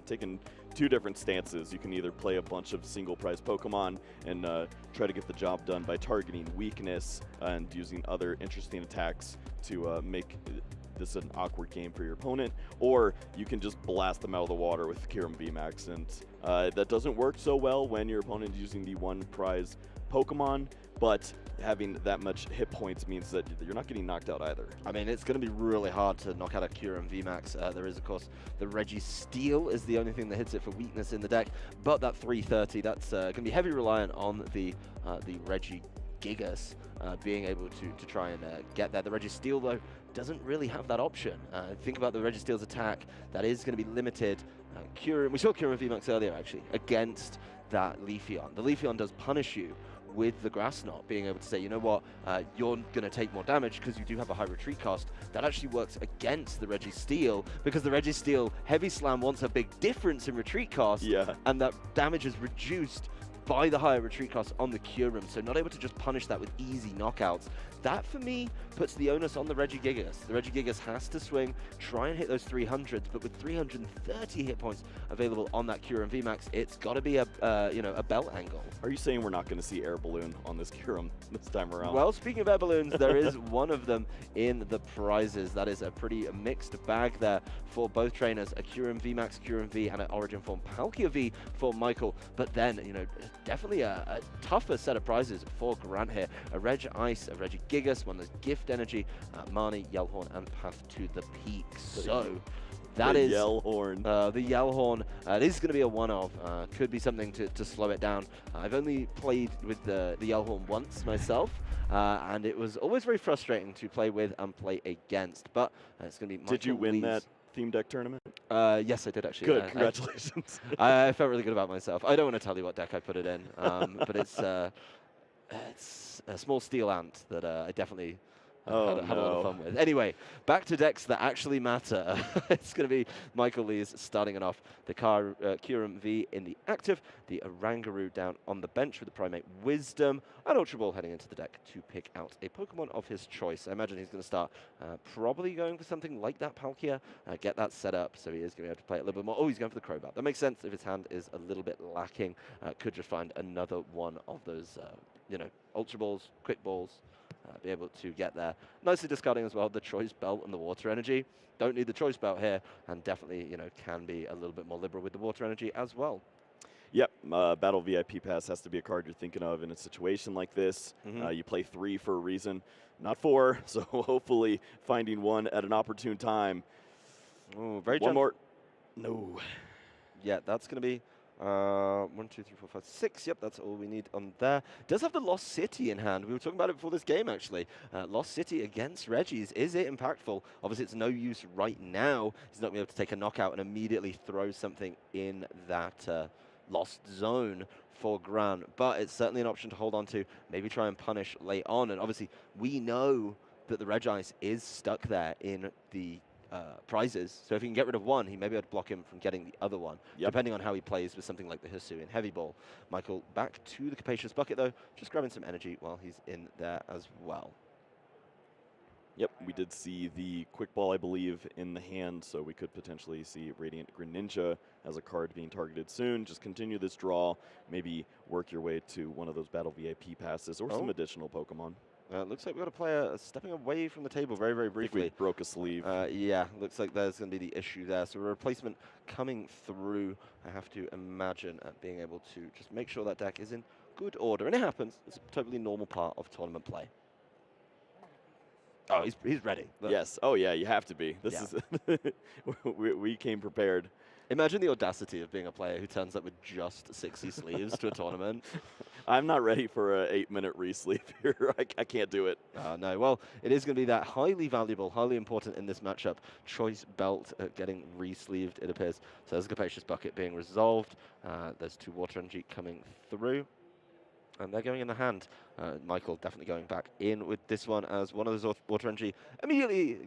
taking two different stances. You can either play a bunch of single prize Pokemon and try to get the job done by targeting weakness and using other interesting attacks to make this an awkward game for your opponent, or you can just blast them out of the water with Kyurem VMAX, and that doesn't work so well when your opponent is using the one prize Pokemon, but having that much hit points means that you're not getting knocked out either. I mean, it's going to be really hard to knock out a Kyurem VMAX. There is, of course, the Registeel is the only thing that hits it for weakness in the deck, but that 330, that's going to be heavy reliant on the Regigigas being able to try and get there. The Registeel, though, doesn't really have that option. Think about the Registeel's attack. That is going to be limited. We saw Kyurem VMAX earlier, actually, against that Leafeon. The Leafeon does punish you with the Grass Knot, being able to say, you know what, you're going to take more damage because you do have a high retreat cost. That actually works against the Registeel, because the Registeel Heavy Slam wants a big difference in retreat cost, and that damage is reduced by the higher retreat cost on the Kyurem, so not able to just punish that with easy knockouts. That, for me, puts the onus on the Regigigas. The Regigigas has to swing, try and hit those 300s, but with 330 hit points available on that Kyurem VMAX, it's got to be a you know, a belt angle. Are you saying we're not going to see Air Balloon on this Kyurem this time around? Well, speaking of Air Balloons, there is one of them in the prizes. That is a pretty mixed bag there for both trainers, a Kyurem VMAX, Kyurem V, and an Origin Form Palkia V for Michael. But then, you know, definitely a tougher set of prizes for Grant here. A Reg Ice, a Regigigas, one that's Gift Energy, Marnie, Yellhorn, and Path to the Peaks. So that is Yellhorn. The Yellhorn. This is going to be a one-of. Could be something to slow it down. I've only played with the Yellhorn once myself, and it was always very frustrating to play with and play against. But it's going to be Michael Did you win Lee's that theme deck tournament? Yes, I did actually. Good, congratulations. I felt really good about myself. I don't want to tell you what deck I put it in, but it's a small steel ant that I definitely had a lot of fun with. Anyway, back to decks that actually matter. It's going to be Michael Lee's starting it off. The Kyurem V in the active, the Oranguru down on the bench with the Primate Wisdom, and Ultra Ball heading into the deck to pick out a Pokemon of his choice. I imagine he's going to start probably going for something like that Palkia, get that set up, so he is going to be able to play it a little bit more. Oh, he's going for the Crobat. That makes sense if his hand is a little bit lacking. Could just find another one of those, you know, Ultra Balls, Quick Balls, be able to get there. Nicely discarding as well the Choice Belt and the Water Energy. Don't need the Choice Belt here, and definitely, you know, can be a little bit more liberal with the Water Energy as well. Yep, Battle VIP Pass has to be a card you're thinking of in a situation like this. You play 3 for a reason, not 4, so hopefully finding one at an opportune time. Oh, very one more. No. Yeah, that's going to be 1, 2, 3, 4, 5, 6. Yep, that's all we need on there. Does have the Lost City in hand. We were talking about it before this game, actually. Lost City against Reggie's. Is it impactful? Obviously, it's no use right now. He's not going to be able to take a knockout and immediately throw something in that Lost Zone for Grant. But it's certainly an option to hold on to. Maybe try and punish late on. And obviously, we know that the Regice is stuck there in the prizes, so if he can get rid of one, he may be able to block him from getting the other one, depending on how he plays with something like the Hisuian Heavy Ball. Michael back to the Capacious Bucket, though, just grabbing some energy while he's in there as well. Yep, we did see the Quick Ball, I believe, in the hand, so we could potentially see Radiant Greninja as a card being targeted soon. Just continue this draw, maybe work your way to one of those Battle VIP passes or some additional Pokemon. Looks like we've got a player stepping away from the table very, very briefly. I think we broke a sleeve. Yeah, looks like there's going to be the issue there. So a replacement coming through, I have to imagine, being able to just make sure that deck is in good order. And it happens. It's a totally normal part of tournament play. Oh, he's ready. Look. Yes. Oh, yeah, you have to be. This is we came prepared. Imagine the audacity of being a player who turns up with just 60 sleeves to a tournament. I'm not ready for an 8-minute re-sleeve here. I can't do it. No, well, it is going to be that highly valuable, highly important in this matchup. Choice Belt getting re-sleeved, it appears. So there's a Capacious Bucket being resolved. There's 2 Water Energy coming through. And they're going in the hand. Michael definitely going back in with this one as one of those Water Energy immediately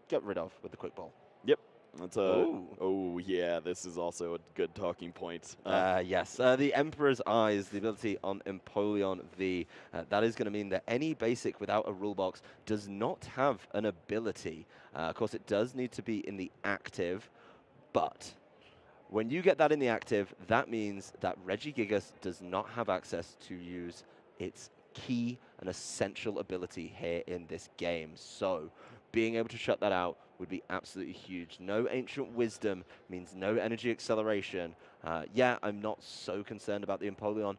get rid of with the Quick Ball. Yep. That's oh, yeah, this is also a good talking point. Yes, the Emperor's Eyes, the ability on Empoleon V. That is going to mean that any basic without a rule box does not have an ability. Of course, it does need to be in the active, but When you get that in the active, that means that Regigigas does not have access to use its key and essential ability here in this game. So being able to shut that out would be absolutely huge. No Ancient Wisdom means no energy acceleration. Yeah, I'm not so concerned about the Empoleon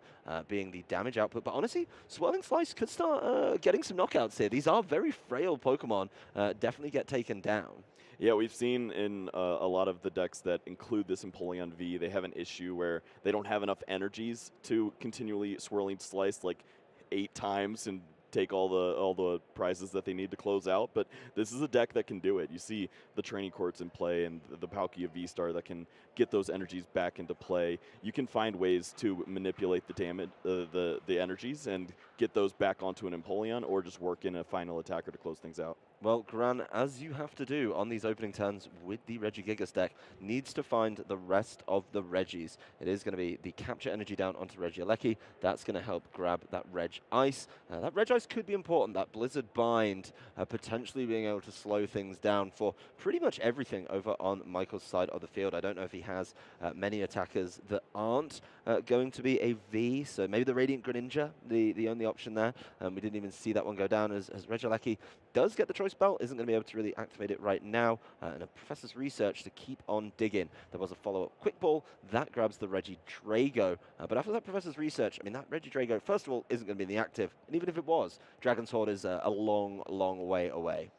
being the damage output, but honestly, Swirling Slice could start getting some knockouts here. These are very frail Pokemon, definitely get taken down. Yeah, we've seen in a lot of the decks that include this Empoleon V, they have an issue where they don't have enough energies to continually Swirling Slice like 8 times and take all the prizes that they need to close out. But this is a deck that can do it. You see the Training Courts in play and the Palkia V-Star that can get those energies back into play. You can find ways to manipulate the damage, the energies, and get those back onto an Empoleon, or just work in a final attacker to close things out. Well, Gran, as you have to do on these opening turns with the Regigigas deck, needs to find the rest of the Regis. It is going to be the capture energy down onto Regieleki. That's going to help grab that Reg Ice. That Reg Ice could be important. That Blizzard Bind potentially being able to slow things down for pretty much everything over on Michael's side of the field. I don't know if he has many attackers that aren't going to be a V, so maybe the Radiant Greninja, the only option there. We didn't even see that one go down as Regieleki does get the choice belt, isn't going to be able to really activate it right now. And a Professor's Research to keep on digging. There was a follow-up Quick Ball. That grabs the Regidrago. But after that Professor's Research, I mean, that Regidrago, first of all, isn't going to be in the active. And even if it was, Dragon's Horde is a long, long way away.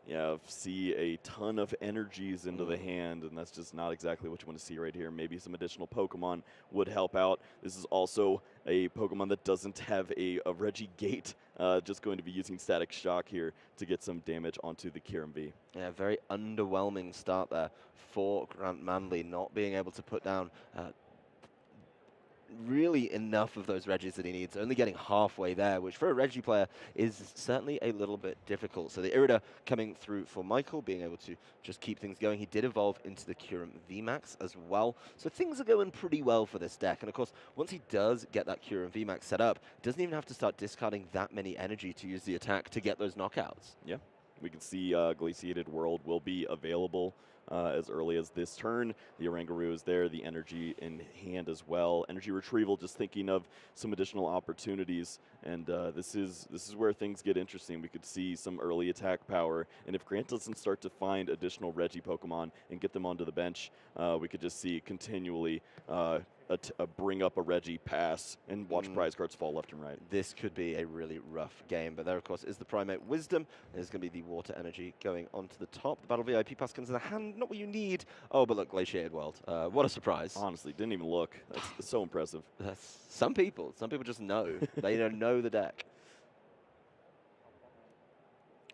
Yeah, see a ton of energies into the hand, and that's just not exactly what you want to see right here. Maybe some additional Pokemon would help out. This is also a Pokemon that doesn't have a Regigate, just going to be using Static Shock here to get some damage onto the Kyurem V. Yeah, very underwhelming start there for Grant Manley, not being able to put down really enough of those Regis that he needs, only getting halfway there, which for a Regi player is certainly a little bit difficult. So the Irida coming through for Michael, being able to just keep things going. He did evolve into the Kyurem VMAX as well, so things are going pretty well for this deck. And of course, once he does get that Kyurem VMAX set up, he doesn't even have to start discarding that many energy to use the attack to get those knockouts. Yeah, we can see Glaciated World will be available as early as this turn. The Oranguru is there, the energy in hand as well. Energy retrieval, just thinking of some additional opportunities, and this is where things get interesting. We could see some early attack power, and if Grant doesn't start to find additional Regi Pokemon and get them onto the bench, we could just see continually bring up a Regi pass and watch prize cards fall left and right. This could be a really rough game, but there, of course, is the Primate Wisdom. There's going to be the Water Energy going onto the top. The Battle VIP pass comes in the hand, not what you need. Oh, but look, Glaciated World. What a surprise. Honestly, didn't even look. That's so impressive. That's some people just know. They don't know the deck.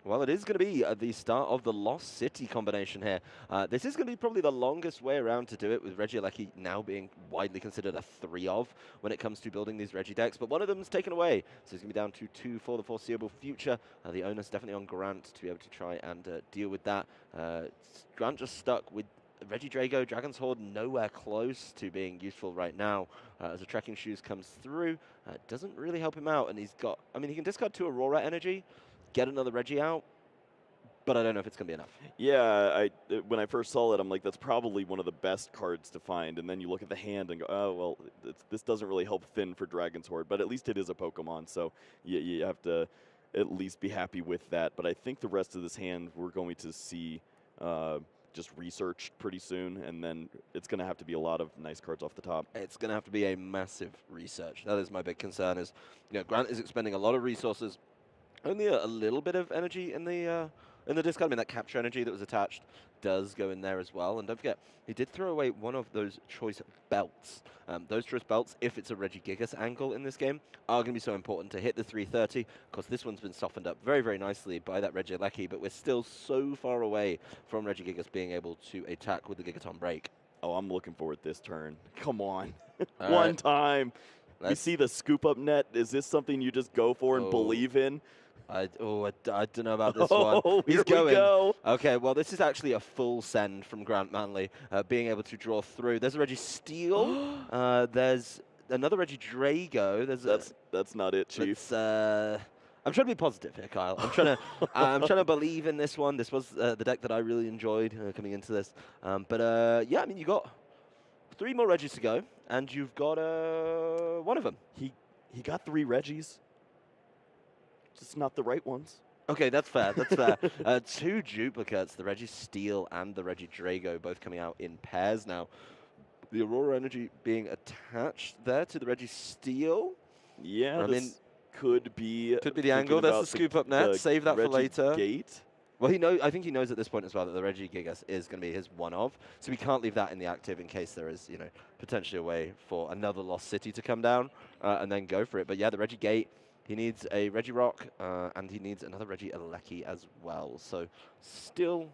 Well, it is going to be the start of the Lost City combination here. This is going to be probably the longest way around to do it, with Regieleki now being widely considered a 3 of when it comes to building these Regi decks. But one of them is taken away, so it's going to be down to 2 for the foreseeable future. The onus definitely on Grant to be able to try and deal with that. Grant just stuck with Regidrago. Dragon's Horde nowhere close to being useful right now. As a Trekking Shoes comes through, doesn't really help him out. And he's got, I mean, he can discard 2 Aurora Energy, get another Regi out, but I don't know if it's going to be enough. Yeah, when I first saw it, I'm like, that's probably one of the best cards to find. And then you look at the hand and go, oh, well, this doesn't really help Finn for Dragon's Horde, but at least it is a Pokemon, so you have to at least be happy with that. But I think the rest of this hand we're going to see just researched pretty soon, and then it's going to have to be a lot of nice cards off the top. It's going to have to be a massive research. That is my big concern, is, you know, Grant is expending a lot of resources. Only a little bit of energy in the discard. I mean, that capture energy that was attached does go in there as well. And don't forget, he did throw away one of those choice belts. Those choice belts, if it's a Regigigas angle in this game, are going to be so important to hit the 330. Of course, this one's been softened up very, very nicely by that Regieleki, but we're still so far away from Regigigas being able to attack with the Gigaton Break. Oh, I'm looking forward this turn. Come on. All One right. time. You see the scoop up net? Is this something you just go for and believe in? I don't know about this one. He's Here going. we go. Okay, well, this is actually a full send from Grant Manley, being able to draw through. There's a Registeel. There's another Regidrago. That's not it, Chief. I'm trying to be positive here, Kyle. I'm trying to believe in this one. This was the deck that I really enjoyed coming into this. Yeah, I mean, you got 3 more Regis to go, and you've got one of them. He got 3 Regis, just not the right ones. Okay, that's fair. That's fair. 2 duplicates, the Reggie Steel and the Reggie Drago, both coming out in pairs now. The Aurora Energy being attached there to the Reggie Steel. Yeah, I mean, could be the angle. That's the scoop up net. Save that for later. Gate. Well, I think he knows at this point as well that the Reggie Gigas is going to be his one of, so we can't leave that in the active in case there is, potentially a way for another Lost City to come down and then go for it. But yeah, the Reggie Gate. He needs a Reggie Rock, and he needs another Reggie Alecki as well. So still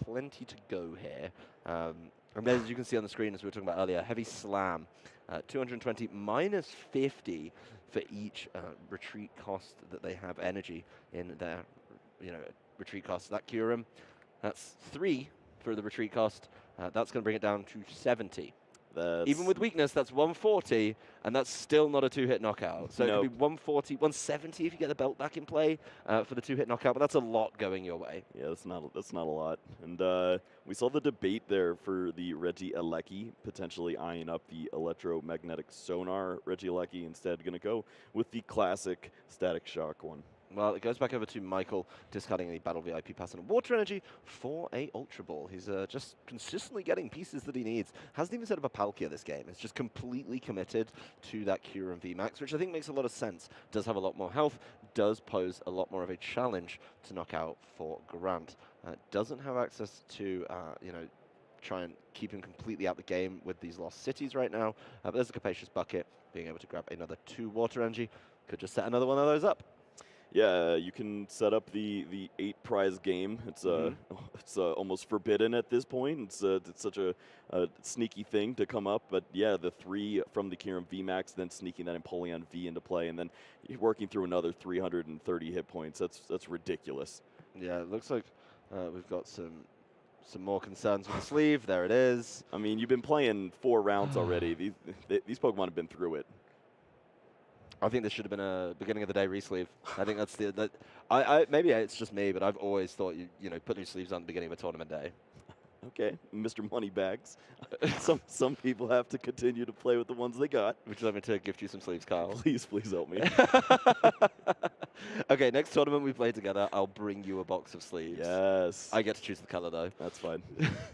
plenty to go here. And as you can see on the screen, as we were talking about earlier, Heavy Slam, 220 minus 50 for each retreat cost that they have energy in their, retreat cost. That Kyurem, that's 3 for the retreat cost. That's going to bring it down to 70. Even with weakness, that's 140, and that's still not a 2-hit knockout. So it could be 140, 170 if you get the belt back in play for the 2-hit knockout, but that's a lot going your way. Yeah, that's not a lot. And we saw the debate there for the Reggie Alecki, potentially eyeing up the electromagnetic sonar Reggie Alecki, instead going to go with the classic static shock one. Well, it goes back over to Michael, discarding the Battle VIP pass and Water Energy for a Ultra Ball. He's just consistently getting pieces that he needs. Hasn't even set up a Palkia this game. It's just completely committed to that Kyurem VMAX, which I think makes a lot of sense. Does have a lot more health, does pose a lot more of a challenge to knock out for Grant. Doesn't have access to, try and keep him completely out the game with these Lost Cities right now. But there's a Capacious Bucket, being able to grab another 2 Water Energy. Could just set another one of those up. Yeah, you can set up the 8-prize game. It's it's almost forbidden at this point. It's such a sneaky thing to come up. But yeah, the 3 from the Kyurem VMAX, then sneaking that Empoleon V into play, and then working through another 330 hit points. That's ridiculous. Yeah, it looks like we've got some more concerns with the sleeve. There it is. I mean, you've been playing 4 rounds already. These Pokemon have been through it. I think this should have been a beginning of the day resleeve. I think that's maybe it's just me, but I've always thought you put new sleeves on at the beginning of a tournament day. Okay, Mr. Moneybags. some people have to continue to play with the ones they got. Would you like me to gift you some sleeves, Kyle? Please help me. Okay, next tournament we play together, I'll bring you a box of sleeves. Yes. I get to choose the color, though. That's fine.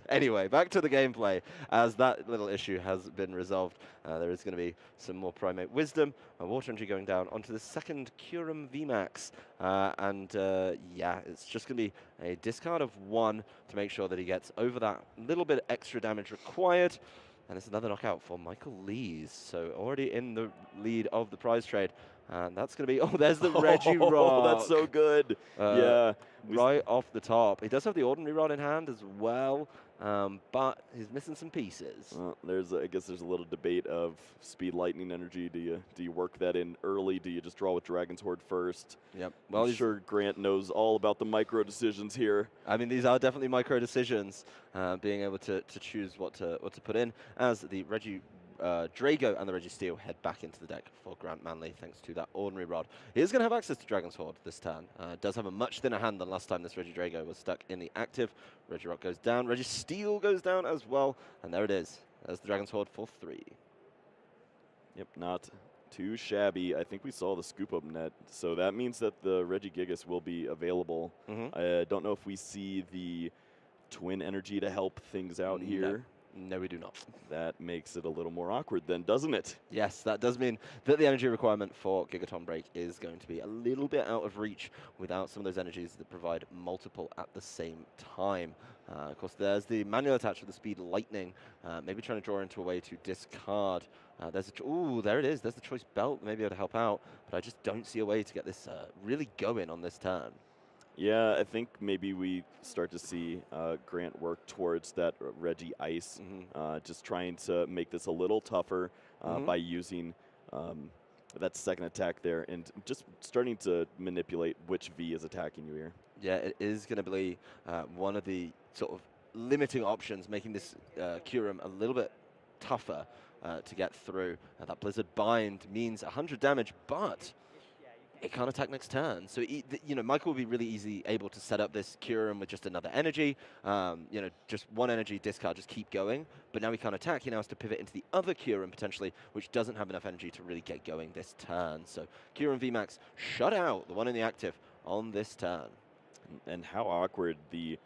Anyway, back to the gameplay. As that little issue has been resolved, there is going to be some more Primate Wisdom. Water Energy going down onto the second Kyurem VMAX. Yeah, it's just going to be a discard of 1 to make sure that he gets over that little bit extra damage required. And it's another knockout for Michael Lees. So already in the lead of the prize trade. And that's going to be, there's the Reggie Rock. Oh, that's so good. Yeah. Right off the top. He does have the Ordinary Rod in hand as well, but he's missing some pieces. Well, I guess there's a little debate of Speed Lightning Energy. Do you work that in early? Do you just draw with Dragon's Horde first? Yep. Well, I'm sure Grant knows all about the micro decisions here. I mean, these are definitely micro decisions, being able to choose what to put in, as the Reggie Drago and the Reggie Steel head back into the deck for Grant Manley, thanks to that Ordinary Rod. He is going to have access to Dragon's Horde this turn. Does have a much thinner hand than last time this Reggie Drago was stuck in the active. Reggie Rock goes down, Reggie Steel goes down as well, and there it is. There's the Dragon's Horde for 3. Yep, not too shabby. I think we saw the scoop up net, so that means that the Reggie Gigas will be available. I don't know if we see the Twin Energy to help things out here. No, we do not. That makes it a little more awkward then, doesn't it? Yes, that does mean that the energy requirement for Gigaton Break is going to be a little bit out of reach without some of those energies that provide multiple at the same time. Of course, there's the manual attach with the Speed Lightning, maybe trying to draw into a way to discard. There it is. There's the Choice Belt, maybe able to help out, but I just don't see a way to get this really going on this turn. Yeah, I think maybe we start to see Grant work towards that Reggie Ice, just trying to make this a little tougher by using that second attack there and just starting to manipulate which V is attacking you here. Yeah, it is going to be one of the sort of limiting options, making this Kyurem a little bit tougher to get through. That Blizzard Bind means 100 damage, but it can't attack next turn. So, Michael will be really easy able to set up this Kyurem with just another energy. Just one energy, discard, just keep going. But now he can't attack. He now has to pivot into the other Kyurem potentially, which doesn't have enough energy to really get going this turn. So Kyurem VMAX shut out, the one in the active, on this turn. And how awkward the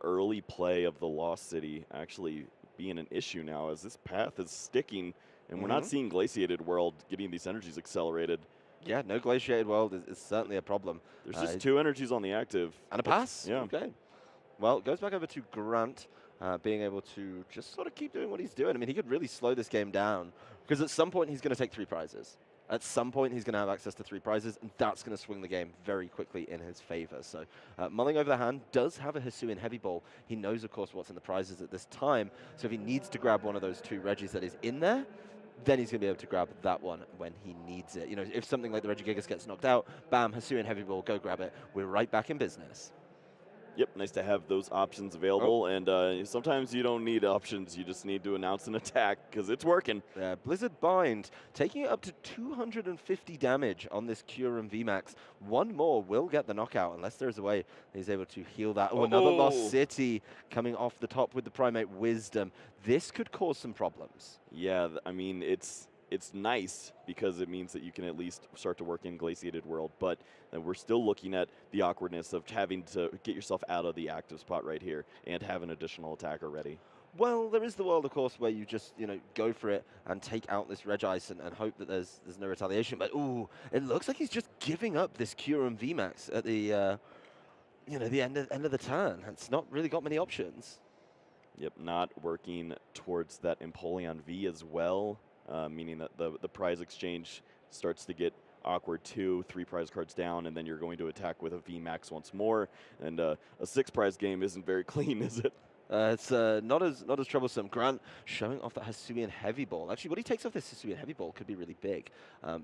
early play of the Lost City actually being an issue now, as this path is sticking, and we're not seeing Glaciated World getting these energies accelerated. Yeah, no Glaciated World is certainly a problem. There's just 2 energies on the active. And a pass? Yeah. Okay. Well, it goes back over to Grant, being able to just sort of keep doing what he's doing. I mean, he could really slow this game down, because at some point he's going to take 3 prizes. At some point he's going to have access to 3 prizes, and that's going to swing the game very quickly in his favor. So mulling over the hand, does have a Hisuian Heavy Ball. He knows, of course, what's in the prizes at this time. So if he needs to grab one of those 2 Regis that is in there, then he's going to be able to grab that one when he needs it. If something like the Regigigas gets knocked out, bam, Hisuian Heavy Ball, go grab it. We're right back in business. Yep, nice to have those options available, and sometimes you don't need options, you just need to announce an attack, because it's working. Yeah, Blizzard Bind, taking it up to 250 damage on this Kyurem VMAX. One more will get the knockout, unless there's a way he's able to heal that. Oh, another Lost City coming off the top with the Primate Wisdom. This could cause some problems. Yeah, I mean, it's nice because it means that you can at least start to work in Glaciated World, but we're still looking at the awkwardness of having to get yourself out of the active spot right here and have an additional attacker ready. Well, there is the world, of course, where you just, go for it and take out this Regice and hope that there's no retaliation. But, ooh, it looks like he's just giving up this Kyurem VMAX at the, the end of the turn. It's not really got many options. Yep, not working towards that Empoleon V as well. Meaning that the prize exchange starts to get awkward too. 3 prize cards down, and then you're going to attack with a VMAX once more. And a 6 prize game isn't very clean, is it? It's not as troublesome. Grant showing off that Hisuian Heavy Ball. Actually, what he takes off this Hisuian Heavy Ball could be really big,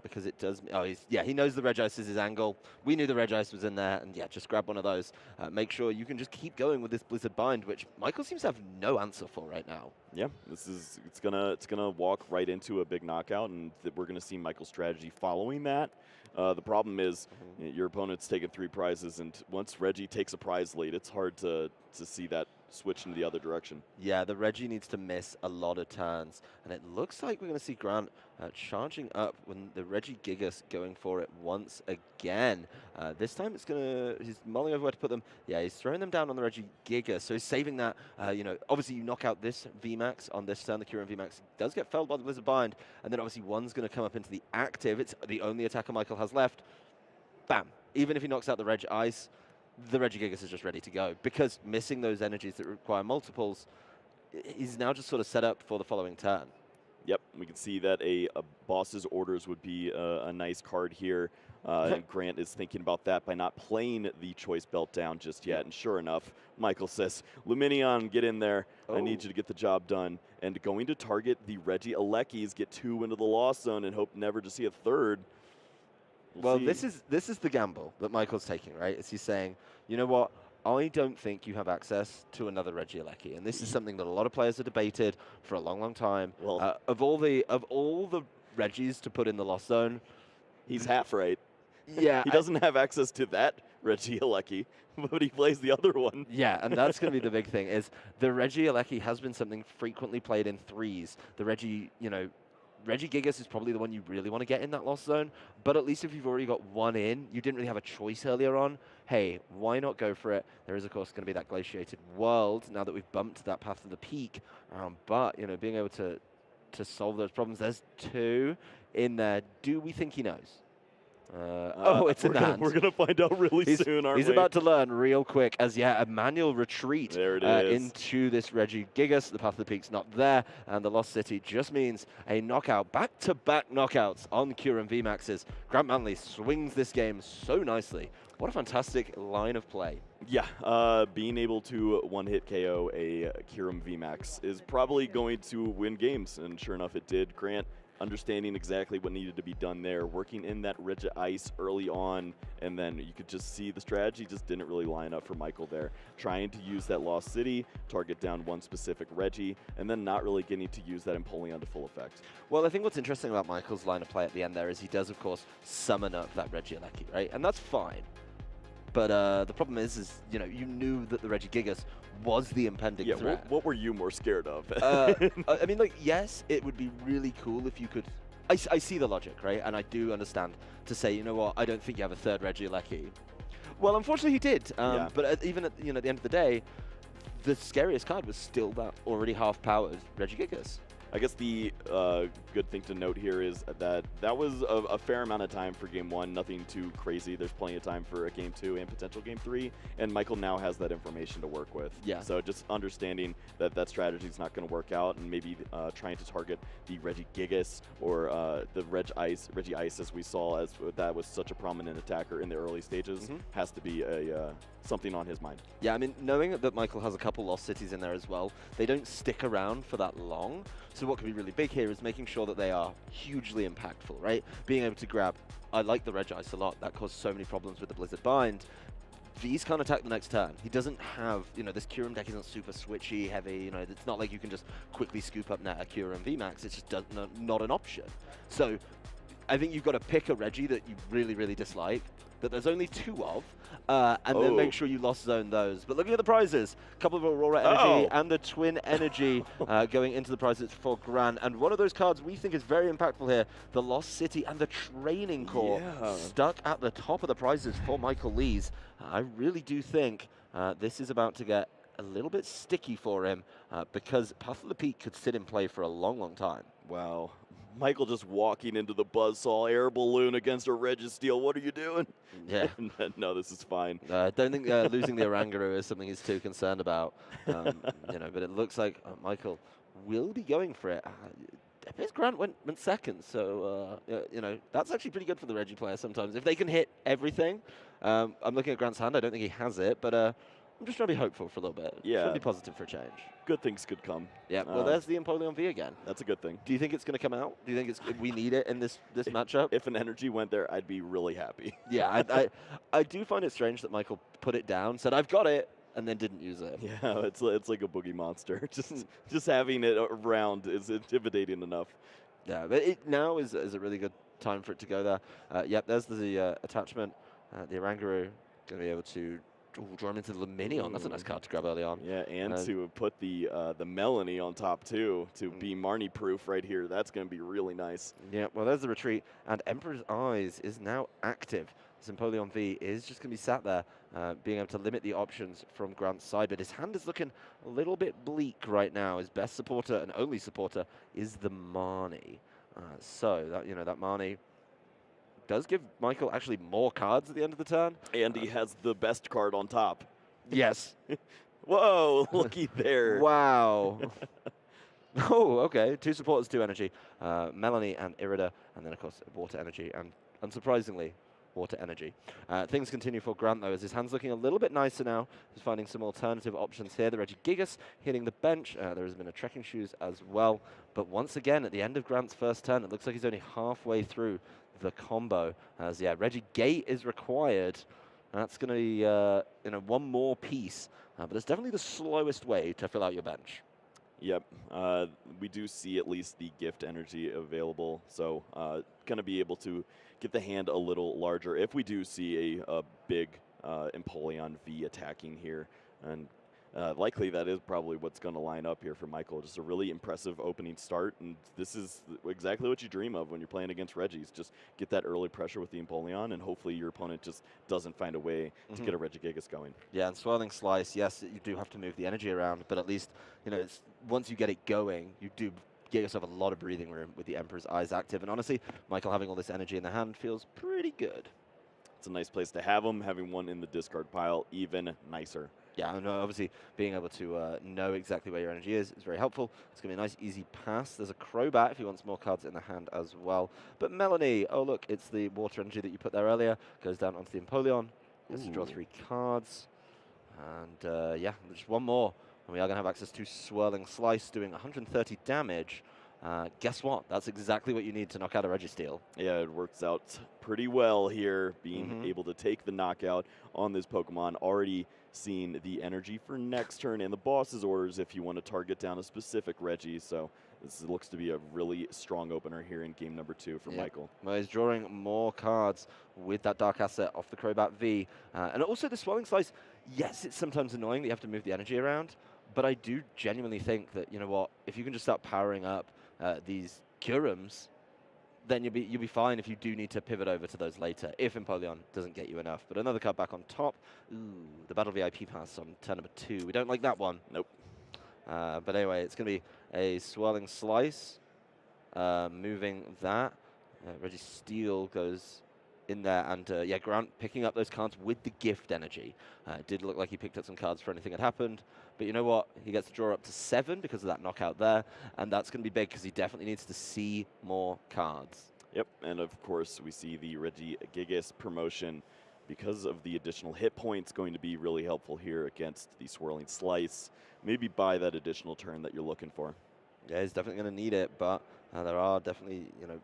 because it does. Oh, he knows the Regice is his angle. We knew the Regice was in there, and yeah, just grab one of those. Make sure you can just keep going with this Blizzard Bind, which Michael seems to have no answer for right now. Yeah, it's gonna walk right into a big knockout, and we're gonna see Michael's strategy following that. The problem is your opponent's taking 3 prizes, and once Reggie takes a prize lead, it's hard to see that switch in the other direction. Yeah, the Reggie needs to miss a lot of turns, and it looks like we're going to see Grant charging up when the Reggie Gigas going for it once again. This time he's mulling over where to put them. Yeah, he's throwing them down on the Reggie Giga, so he's saving that. Obviously you knock out this VMAX on this turn, the Kyurem VMAX does get felled by the Blizzard Bind, and then obviously one's going to come up into the active. It's the only attacker Michael has left. Bam. Even if he knocks out the Reg Ice, the Regigigas is just ready to go, because missing those energies that require multiples is now just sort of set up for the following turn. Yep, we can see that a boss's orders would be a nice card here. And Grant is thinking about that by not playing the choice belt down just yet. And sure enough, Michael says, Luminion, get in there. I need you to get the job done. And going to target the Reggie Alekis, get 2 into the Lost Zone and hope never to see a third. Well, this is the gamble that Michael's taking, right? Is he's saying, you know what? I don't think you have access to another Regieleki, and this is something that a lot of players have debated for a long, long time. Well, of all the Regis to put in the Lost Zone, he's half right. Yeah, he doesn't have access to that Regieleki, but he plays the other one. Yeah, and that's going to be the big thing. Is the Regieleki has been something frequently played in 3s. The Regigigas is probably the one you really want to get in that Lost Zone, but at least if you've already got one in, you didn't really have a choice earlier on, hey, why not go for it? There is, of course, going to be that Glaciated World now that we've bumped that path to the peak, but, being able to solve those problems, there's 2 in there. Do we think he knows? It's in the hand. We're going to find out really soon, aren't we? He's about to learn real quick as, a manual retreat there it is. into this Regigigas. The Path of the Peak's not there, and the Lost City just means a knockout. Back-to-back knockouts on Kyurem VMAXs. Grant Manley swings this game so nicely. What a fantastic line of play. Yeah, being able to one-hit KO a Kyurem VMAX is probably going to win games, and sure enough, it did. Grant understanding exactly what needed to be done there, working in that rigid ice early on, and then you could just see the strategy just didn't really line up for Michael there. Trying to use that Lost City, target down one specific Reggie, and then not really getting to use that Empoleon to full effect. Well, I think what's interesting about Michael's line of play at the end there is he does, of course, summon up that Regieleki, right? And that's fine. But the problem is you know, you knew that the Regigigas was the impending threat. What were you more scared of? I mean, like, yes, it would be really cool if you could. I see the logic, right? And I do understand to say, you know what, I don't think you have a third Regieleki. Well, unfortunately, he did. Yeah. But even at, you know, at the end of the day, the scariest card was still that already half-powered Regigigas. I guess the good thing to note here is that that was a fair amount of time for Game 1, nothing too crazy. There's plenty of time for a Game 2 and potential Game 3, and Michael now has that information to work with. Yeah. So just understanding that that strategy is not going to work out, and maybe trying to target the Regigigas or the Reggie Ice, as we saw, as that was such a prominent attacker in the early stages, has to be a something on his mind. Yeah, I mean, knowing that Michael has a couple Lost Cities in there as well, they don't stick around for that long. So what could be really big here is making sure that they are hugely impactful, right? Being able to grab, I like the Reg Ice a lot, that caused so many problems with the Blizzard Bind. V's can't attack the next turn. He doesn't have, you know, this Kyurem deck isn't super switchy, heavy, you know, it's not like you can just quickly scoop up net a Kyurem VMAX, it's just not an option. So I think you've got to pick a Reggie that you really, really dislike, that there's only 2 of, and then make sure you lost zone those. But looking at the prizes, a couple of Aurora Energy and the Twin Energy going into the prizes for Grant. And one of those cards we think is very impactful here, the Lost City and the Training Core stuck at the top of the prizes for Michael Lees. I really do think this is about to get a little bit sticky for him because Path of the Peak could sit in play for a long, long time. Wow. Michael just walking into the Buzzsaw air balloon against a Registeel. What are you doing? Yeah. No, this is fine. I don't think losing the Oranguru is something he's too concerned about. You know, but it looks like Michael will be going for it. His Grant went second, so you know, that's actually pretty good for the Reggie player sometimes. If they can hit everything, I'm looking at Grant's hand. I don't think he has it, but I'm just trying to be hopeful for a little bit. Yeah. Trying to be positive for a change. Good things could come. Yeah, well, there's the Empoleon V again. That's a good thing. Do you think it's going to come out? Do you think we need it in this matchup? If an energy went there, I'd be really happy. Yeah, I do find it strange that Michael put it down, said, I've got it, and then didn't use it. Yeah, it's like a boogie monster. just having it around is intimidating enough. Yeah, but it now is a really good time for it to go there. Yep, there's the attachment. The Oranguru going to be able to draw him into the Minion. That's a nice card to grab early on. Yeah, and to put the Melanie on top too, to be Marnie proof right here. That's going to be really nice. Yeah, well, there's the retreat, and Emperor's Eyes is now active. Empoleon V is just going to be sat there, being able to limit the options from Grant's side, but his hand is looking a little bit bleak right now. His best supporter and only supporter is the Marnie. So that, you know, that Marnie does give Michael actually more cards at the end of the turn. And he has the best card on top. Yes. Whoa, looky there. Wow. Oh, okay. 2 supporters, 2 energy. Melanie and Irida, and then, of course, water energy, and unsurprisingly, water energy. Things continue for Grant, though, as his hand's looking a little bit nicer now. He's finding some alternative options here. The Regigigas hitting the bench. There has been a Trekking Shoes as well. But once again, at the end of Grant's first turn, it looks like he's only halfway through the combo. As, yeah, Regigate is required. That's going to be, you know, one more piece. But it's definitely the slowest way to fill out your bench. Yep. We do see at least the gift energy available. So going to be able to get the hand a little larger if we do see a big Empoleon V attacking here. And likely that is probably what's going to line up here for Michael. Just a really impressive opening start. And this is exactly what you dream of when you're playing against Reggies. Just get that early pressure with the Empoleon, and hopefully your opponent just doesn't find a way to get a Regigigas going. Yeah, and Swirling Slice, yes, you do have to move the energy around, but at least, you know, once you get it going, you do get yourself a lot of breathing room with the Emperor's Eyes active. And honestly, Michael having all this energy in the hand feels pretty good. It's a nice place to have them. Having one in the discard pile, even nicer. Yeah, and obviously being able to know exactly where your energy is very helpful. It's going to be a nice, easy pass. There's a Crobat if he wants more cards in the hand as well. But Melanie, oh look, it's the water energy that you put there earlier. Goes down onto the Empoleon. Gets to draw 3 cards. And yeah, just one more. And we are going to have access to Swirling Slice, doing 130 damage. guess what? That's exactly what you need to knock out a Registeel. Yeah, it works out pretty well here, being Mm-hmm. able to take the knockout on this Pokemon. Already seen the energy for next turn and the boss's orders if you want to target down a specific Reggie. So this looks to be a really strong opener here in game number 2 for Michael. Well, he's drawing more cards with that Dark Asset off the Crobat V. And also the Swelling Slice, yes, it's sometimes annoying that you have to move the energy around, but I do genuinely think that, you know what, if you can just start powering up these Curums, then you'll be fine if you do need to pivot over to those later, if Empoleon doesn't get you enough. But another card back on top. Ooh, the Battle VIP pass on turn number 2. We don't like that one. Nope. But anyway, it's going to be a Swelling Slice, moving that. Registeel goes in there, and yeah, Grant picking up those cards with the gift energy. It did look like he picked up some cards for anything that happened, but you know what? He gets to draw up to 7 because of that knockout there, and that's going to be big because he definitely needs to see more cards. Yep, and of course we see the Regigigas promotion because of the additional hit points going to be really helpful here against the Swirling Slice. Maybe buy that additional turn that you're looking for. Yeah, he's definitely going to need it, but there are definitely, you know,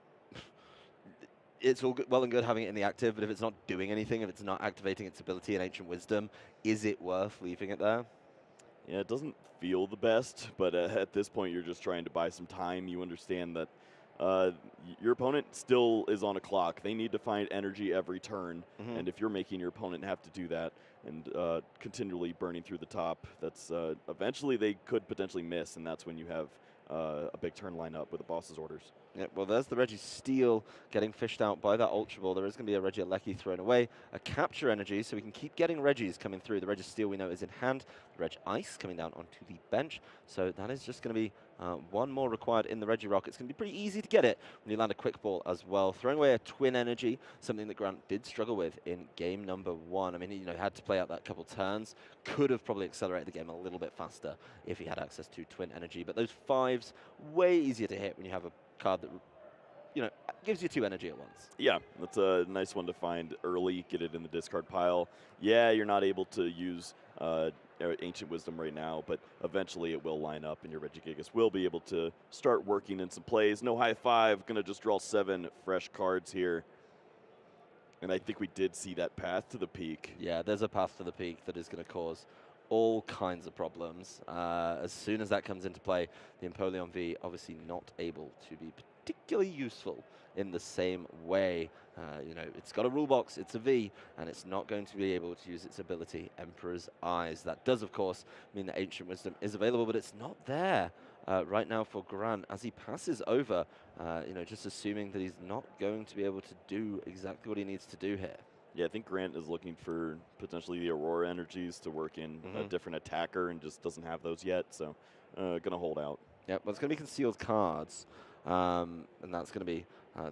it's all good, well and good having it in the active, but if it's not doing anything, if it's not activating its ability in Ancient Wisdom, is it worth leaving it there? Yeah, it doesn't feel the best, but at this point you're just trying to buy some time. You understand that your opponent still is on a clock. They need to find energy every turn, and if you're making your opponent have to do that and continually burning through the top, that's eventually they could potentially miss, and that's when you have a big turn lineup with the boss's orders. Yeah, well, there's the Registeel getting fished out by that Ultra Ball. There is going to be a Regieleki thrown away, a Capture Energy, so we can keep getting Regis coming through. The Registeel we know is in hand. The Reg Ice coming down onto the bench. So that is just going to be one more required in the Regirock. It's going to be pretty easy to get it when you land a Quick Ball as well. Throwing away a Twin Energy, something that Grant did struggle with in game number 1. I mean, he had to play out that couple turns. Could have probably accelerated the game a little bit faster if he had access to Twin Energy. But those 5s, way easier to hit when you have a card that, you know, gives you 2 energy at once. Yeah, that's a nice one to find early, get it in the discard pile. Yeah, you're not able to use Ancient Wisdom right now, but eventually it will line up and your Regigigas will be able to start working in some plays. No high five, gonna just draw 7 fresh cards here. And I think we did see that path to the peak. Yeah, there's a path to the peak that is going to cause all kinds of problems. As soon as that comes into play, the Empoleon V obviously not able to be particularly useful in the same way. You know, it's got a rule box, it's a V, and it's not going to be able to use its ability, Emperor's Eyes. That does, of course, mean that Ancient Wisdom is available, but it's not there right now for Grant as he passes over, you know, just assuming that he's not going to be able to do exactly what he needs to do here. Yeah, I think Grant is looking for potentially the Aurora energies to work in a different attacker and just doesn't have those yet, so gonna hold out. Yep, well, it's going to be concealed cards, and that's going to be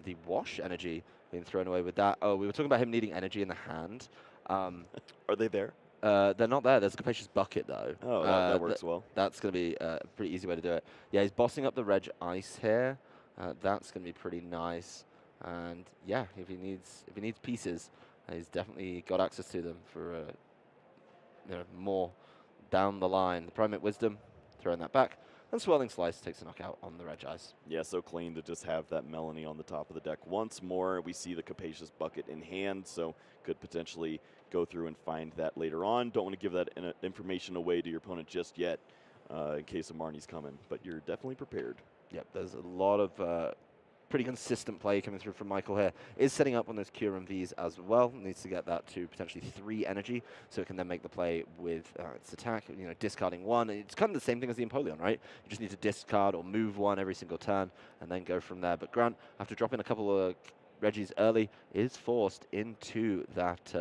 the Wash energy being thrown away with that. Oh, we were talking about him needing energy in the hand. Are they there? They're not there. There's a Capacious Bucket, though. Oh, that works well. That's going to be a pretty easy way to do it. Yeah, he's bossing up the Reg Ice here. That's going to be pretty nice. And yeah, if he needs pieces, he's definitely got access to them for you know, more down the line. The Primate Wisdom, throwing that back. And Swirling Slice takes a knockout on the Reg Ice. Yeah, so clean to just have that Melanie on the top of the deck once more. We see the Capacious Bucket in hand, so could potentially go through and find that later on. Don't want to give that information away to your opponent just yet in case a Marnie's coming, but you're definitely prepared. Yep, there's a lot of pretty consistent play coming through from Michael here. Is setting up one of those Curum Vs as well. Needs to get that to potentially 3 energy, so it can then make the play with its attack, you know, discarding 1. It's kind of the same thing as the Empoleon, right? You just need to discard or move 1 every single turn and then go from there. But Grant, after dropping a couple of Regis early, is forced into that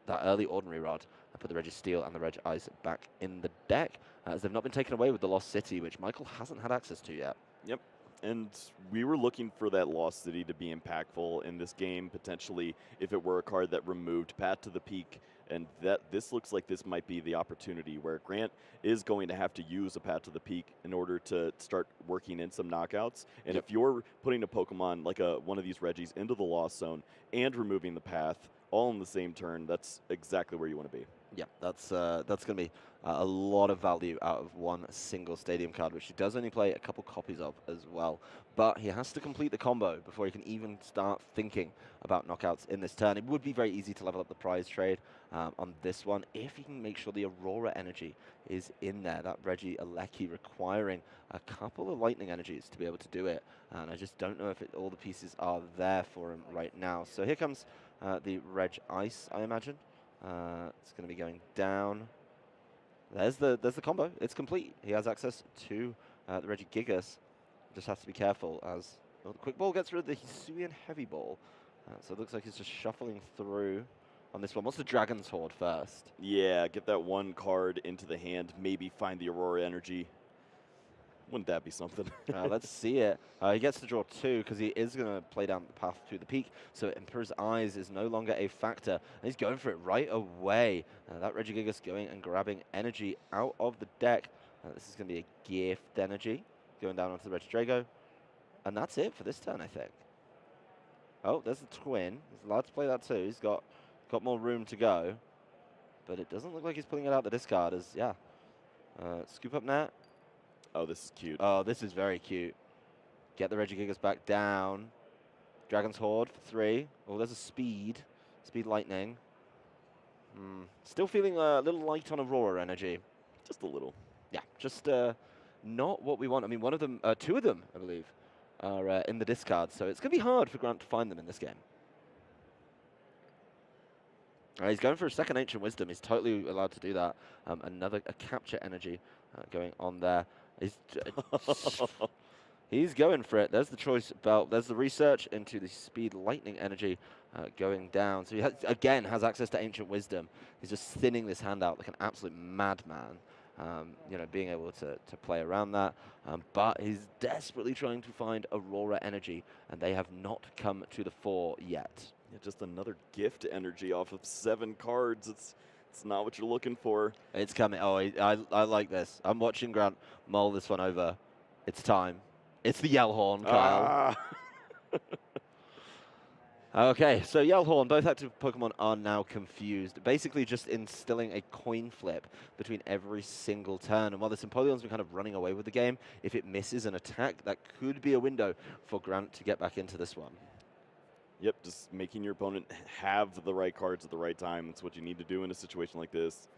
that early Ordinary Rod. I put the Registeel and the Reg Ice back in the deck, as they've not been taken away with the Lost City, which Michael hasn't had access to yet. Yep. And we were looking for that Lost City to be impactful in this game, potentially if it were a card that removed Path to the Peak, and this looks like this might be the opportunity where Grant is going to have to use a Path to the Peak in order to start working in some knockouts. And if you're putting a Pokemon like one of these Regis into the Lost Zone and removing the Path all in the same turn, that's exactly where you want to be. Yeah, that's going to be a lot of value out of one single stadium card, which he does only play a couple copies of as well. But he has to complete the combo before he can even start thinking about knockouts in this turn. It would be very easy to level up the prize trade on this one if he can make sure the Aurora energy is in there. That Reggie Alecki requiring a couple of lightning energies to be able to do it. And I just don't know if all the pieces are there for him right now. So here comes the Reg Ice, I imagine. It's going to be going down. There's the combo. It's complete. He has access to the Regigigas. Just has to be careful as the quick ball gets rid of the Hisuian heavy ball. So it looks like he's just shuffling through on this one. What's the Dragon's Horde first? Yeah, get that one card into the hand. Maybe find the Aurora energy. Wouldn't that be something? Let's see it. He gets to draw 2 because he is going to play down the path to the peak. So Emperor's Eyes is no longer a factor. And he's going for it right away. That Regigigas going and grabbing energy out of the deck. This is going to be a gift energy going down onto the Regidrago. And that's it for this turn, I think. Oh, there's the twin. He's allowed to play that too. He's got more room to go. But it doesn't look like he's pulling it out the discard as, yeah. Scoop up Nat. Oh, this is cute. Oh, this is very cute. Get the Regigigas back down. Dragon's Horde for 3. Oh, there's a Speed. Speed Lightning. Still feeling a little light on Aurora energy. Just a little. Yeah, just not what we want. I mean, one of them, 2 of them, I believe, are in the discard. So it's going to be hard for Grant to find them in this game. He's going for a second Ancient Wisdom. He's totally allowed to do that. A Capture Energy going on there. He's going for it. There's the Choice Belt. There's the research into the Speed Lightning energy going down. So he again has access to Ancient Wisdom. He's just thinning this hand out like an absolute madman. You know, being able to play around that. But he's desperately trying to find Aurora energy, and they have not come to the fore yet. Yeah, just another gift energy off of 7 cards. It's not what you're looking for. It's coming. Oh, I like this. I'm watching Grant mull this one over. It's time. It's the Yellhorn, Kyle. Okay, so Yellhorn, both active Pokemon are now confused. Basically just instilling a coin flip between every single turn. And while the Empoleon's been kind of running away with the game, if it misses an attack, that could be a window for Grant to get back into this one. Yep, just making your opponent have the right cards at the right time. That's what you need to do in a situation like this.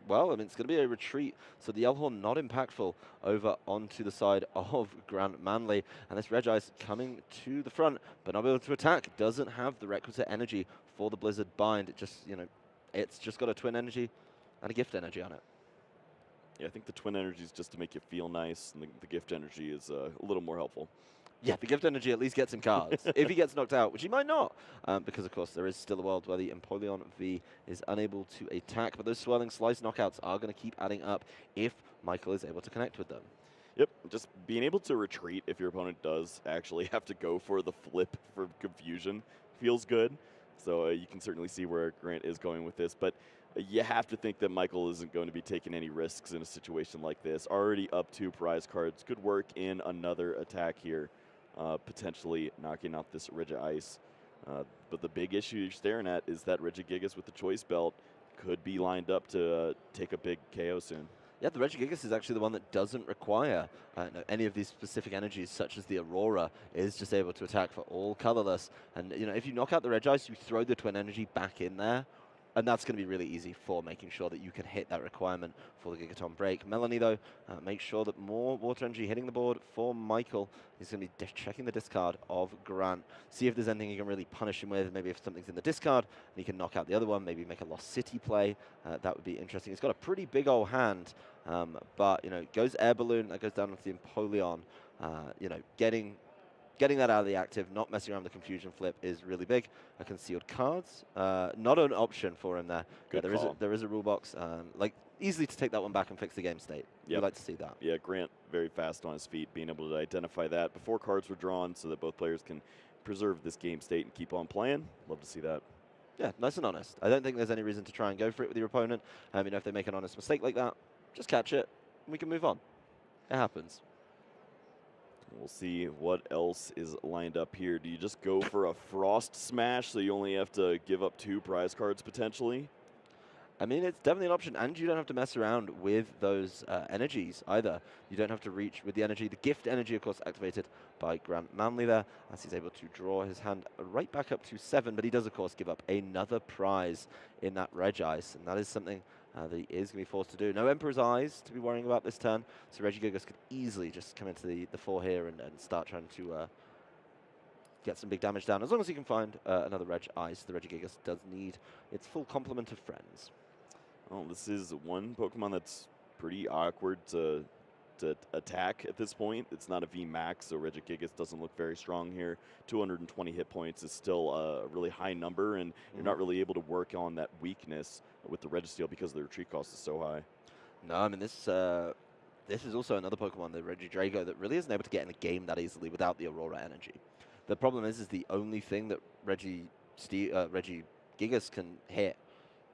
Well, I mean, it's going to be a retreat, so the Yellhorn not impactful over onto the side of Grant Manley. And this Regice coming to the front, but not able to attack. Doesn't have the requisite energy for the Blizzard Bind. It just, you know, it's just got a Twin Energy and a Gift Energy on it. Yeah, I think the Twin Energy is just to make you feel nice, and the Gift Energy is a little more helpful. Yeah, the Gift Energy at least gets him cards. If he gets knocked out, which he might not, because, of course, there is still a world where the Empoleon V is unable to attack. But those Swirling Slice knockouts are going to keep adding up if Michael is able to connect with them. Yep, just being able to retreat if your opponent does actually have to go for the flip for confusion feels good. So you can certainly see where Grant is going with this. But you have to think that Michael isn't going to be taking any risks in a situation like this. Already up 2 prize cards. Good work in another attack here. Potentially knocking out this Regice. But the big issue you're staring at is that Regigigas with the Choice Belt could be lined up to take a big KO soon. Yeah, the Regigigas is actually the one that doesn't require any of these specific energies, such as the Aurora, is just able to attack for all colorless. And, you know, if you knock out the Regice, you throw the Twin Energy back in there, and that's going to be really easy for making sure that you can hit that requirement for the Gigaton break. Melanie, though, make sure that more Water Energy hitting the board for Michael. He's going to be checking the discard of Grant. See if there's anything you can really punish him with. Maybe if something's in the discard, and he can knock out the other one. Maybe make a Lost City play. That would be interesting. He's got a pretty big old hand, but, you know, goes Air Balloon. That goes down onto the Empoleon. You know, getting that out of the active, not messing around with the confusion flip is really big. Concealed cards, not an option for him there. Good call. There is a rule box, like easily to take that one back and fix the game state. Yep. We'd like to see that. Yeah, Grant very fast on his feet, being able to identify that before cards were drawn so that both players can preserve this game state and keep on playing. Love to see that. Yeah, nice and honest. I don't think there's any reason to try and go for it with your opponent. You know, if they make an honest mistake like that, just catch it, and we can move on. It happens. We'll see what else is lined up here. Do you just go for a Frost Smash so you only have to give up 2 prize cards potentially? I mean, it's definitely an option, and you don't have to mess around with those energies either. You don't have to reach with the energy. The gift energy, of course, activated by Grant Manley there, as he's able to draw his hand right back up to 7, but he does, of course, give up another prize in that Reg Ice, and that is something that he is going to be forced to do. No Emperor's Eyes to be worrying about this turn, so Regigigas could easily just come into the 4 here and start trying to get some big damage down. As long as he can find another Reg Ice, the Regigigas does need its full complement of friends. Well, this is one Pokemon that's pretty awkward to attack at this point. It's not a VMAX, so Regigigas doesn't look very strong here. 220 hit points is still a really high number, and you're not really able to work on that weakness with the Registeel because the retreat cost is so high. No, I mean, this is also another Pokemon, the Regidrago, that really isn't able to get in a game that easily without the Aurora energy. The problem is the only thing that Regigigas can hit,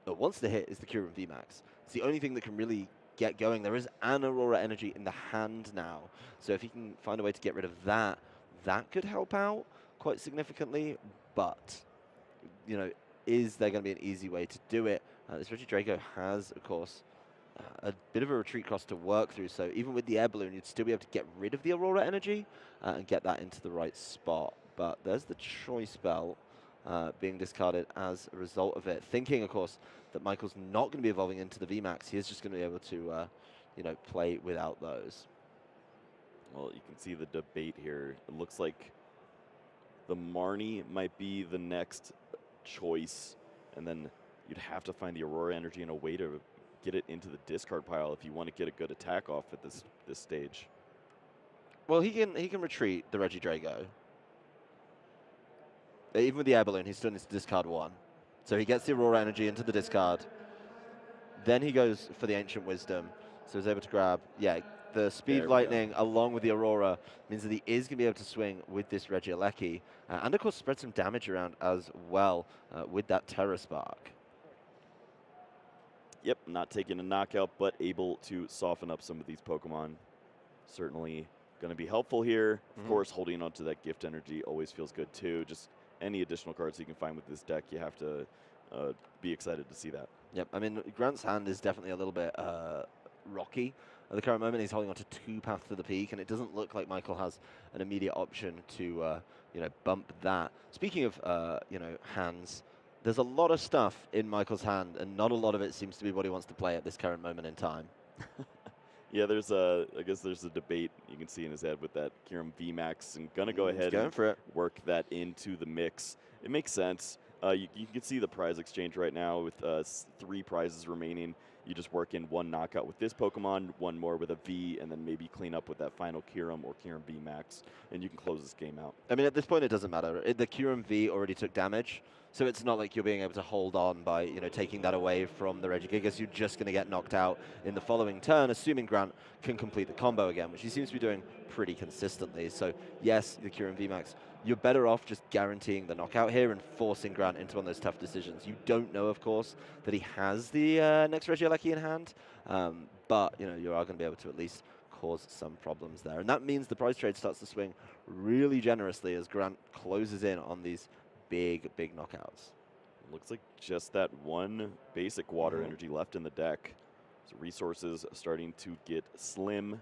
or wants to hit, is the Kyurem VMAX. It's the only thing that can really get going. There is an Aurora energy in the hand now, so if he can find a way to get rid of that, that could help out quite significantly, but, you know, is there going to be an easy way to do it? This Regidrago has, of course, a bit of a retreat cost to work through, so even with the Air Balloon, you'd still be able to get rid of the Aurora energy and get that into the right spot. But there's the Choice Belt being discarded as a result of it. Thinking, of course, that Michael's not going to be evolving into the VMAX. He is just going to be able to, you know, play without those. Well, you can see the debate here. It looks like the Marnie might be the next choice, and then you'd have to find the Aurora energy in a way to get it into the discard pile if you want to get a good attack off at this stage. Well, he can retreat the Regidrago. Even with the Air Balloon, he still needs to discard 1. So he gets the Aurora energy into the discard. Then he goes for the Ancient Wisdom. So he's able to grab, the Speed Lightning along with the Aurora means that he is going to be able to swing with this Regieleki. And of course spread some damage around as well with that Terra Spark. Yep, not taking a knockout, but able to soften up some of these Pokemon. Certainly going to be helpful here. Of course, holding on to that gift energy always feels good too. Just any additional cards you can find with this deck, you have to be excited to see that. Yep, I mean, Grant's hand is definitely a little bit rocky at the current moment. He's holding on to 2 Paths to the Peak, and it doesn't look like Michael has an immediate option to, you know, bump that. Speaking of, you know, hands, there's a lot of stuff in Michael's hand, and not a lot of it seems to be what he wants to play at this current moment in time. Yeah, I guess there's a debate you can see in his head with that Kyurem VMAX, and gonna go ahead and work that into the mix. It makes sense. You can see the prize exchange right now with 3 prizes remaining. You just work in 1 knockout with this Pokemon, 1 more with a V, and then maybe clean up with that final Kyurem or Kyurem VMAX, and you can close this game out. I mean, at this point, it doesn't matter. The Kyurem V already took damage, so it's not like you're being able to hold on by, you know, taking that away from the Regigigas. You're just going to get knocked out in the following turn, assuming Grant can complete the combo again, which he seems to be doing pretty consistently. So, yes, the Kyurem VMAX, you're better off just guaranteeing the knockout here and forcing Grant into one of those tough decisions. You don't know, of course, that he has the next Regieleki in hand, but, you know, you are going to be able to at least cause some problems there. And that means the prize trade starts to swing really generously as Grant closes in on these big knockouts. Looks like just that 1 basic water energy left in the deck. So resources starting to get slim.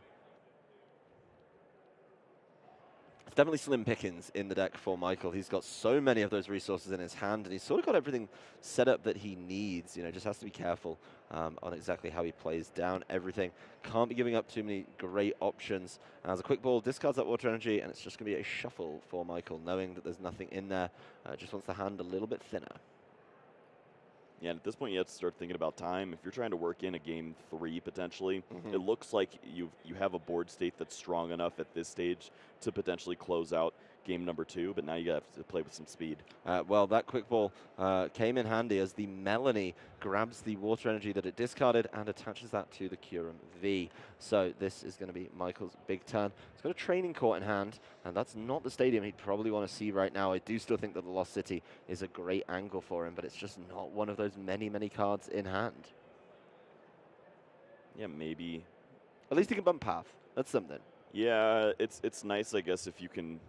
It's definitely slim pickings in the deck for Michael. He's got so many of those resources in his hand, and he's sort of got everything set up that he needs. You know, just has to be careful on exactly how he plays down everything. Can't be giving up too many great options. And as a quick ball, discards that water energy, and it's just going to be a shuffle for Michael, knowing that there's nothing in there. Just wants the hand a little bit thinner. Yeah, and at this point, you have to start thinking about time. If you're trying to work in a game 3 potentially, it looks like you have a board state that's strong enough at this stage to potentially close out game number 2, but now you have to play with some speed. Well, that quick ball came in handy as the Melanie grabs the water energy that it discarded and attaches that to the Kyurem V. So this is going to be Michael's big turn. He's got a training court in hand, and that's not the stadium he'd probably want to see right now. I do still think that the Lost City is a great angle for him, but it's just not one of those many cards in hand. Yeah, maybe. At least he can bump Path. That's something. Yeah, it's nice, I guess, if you can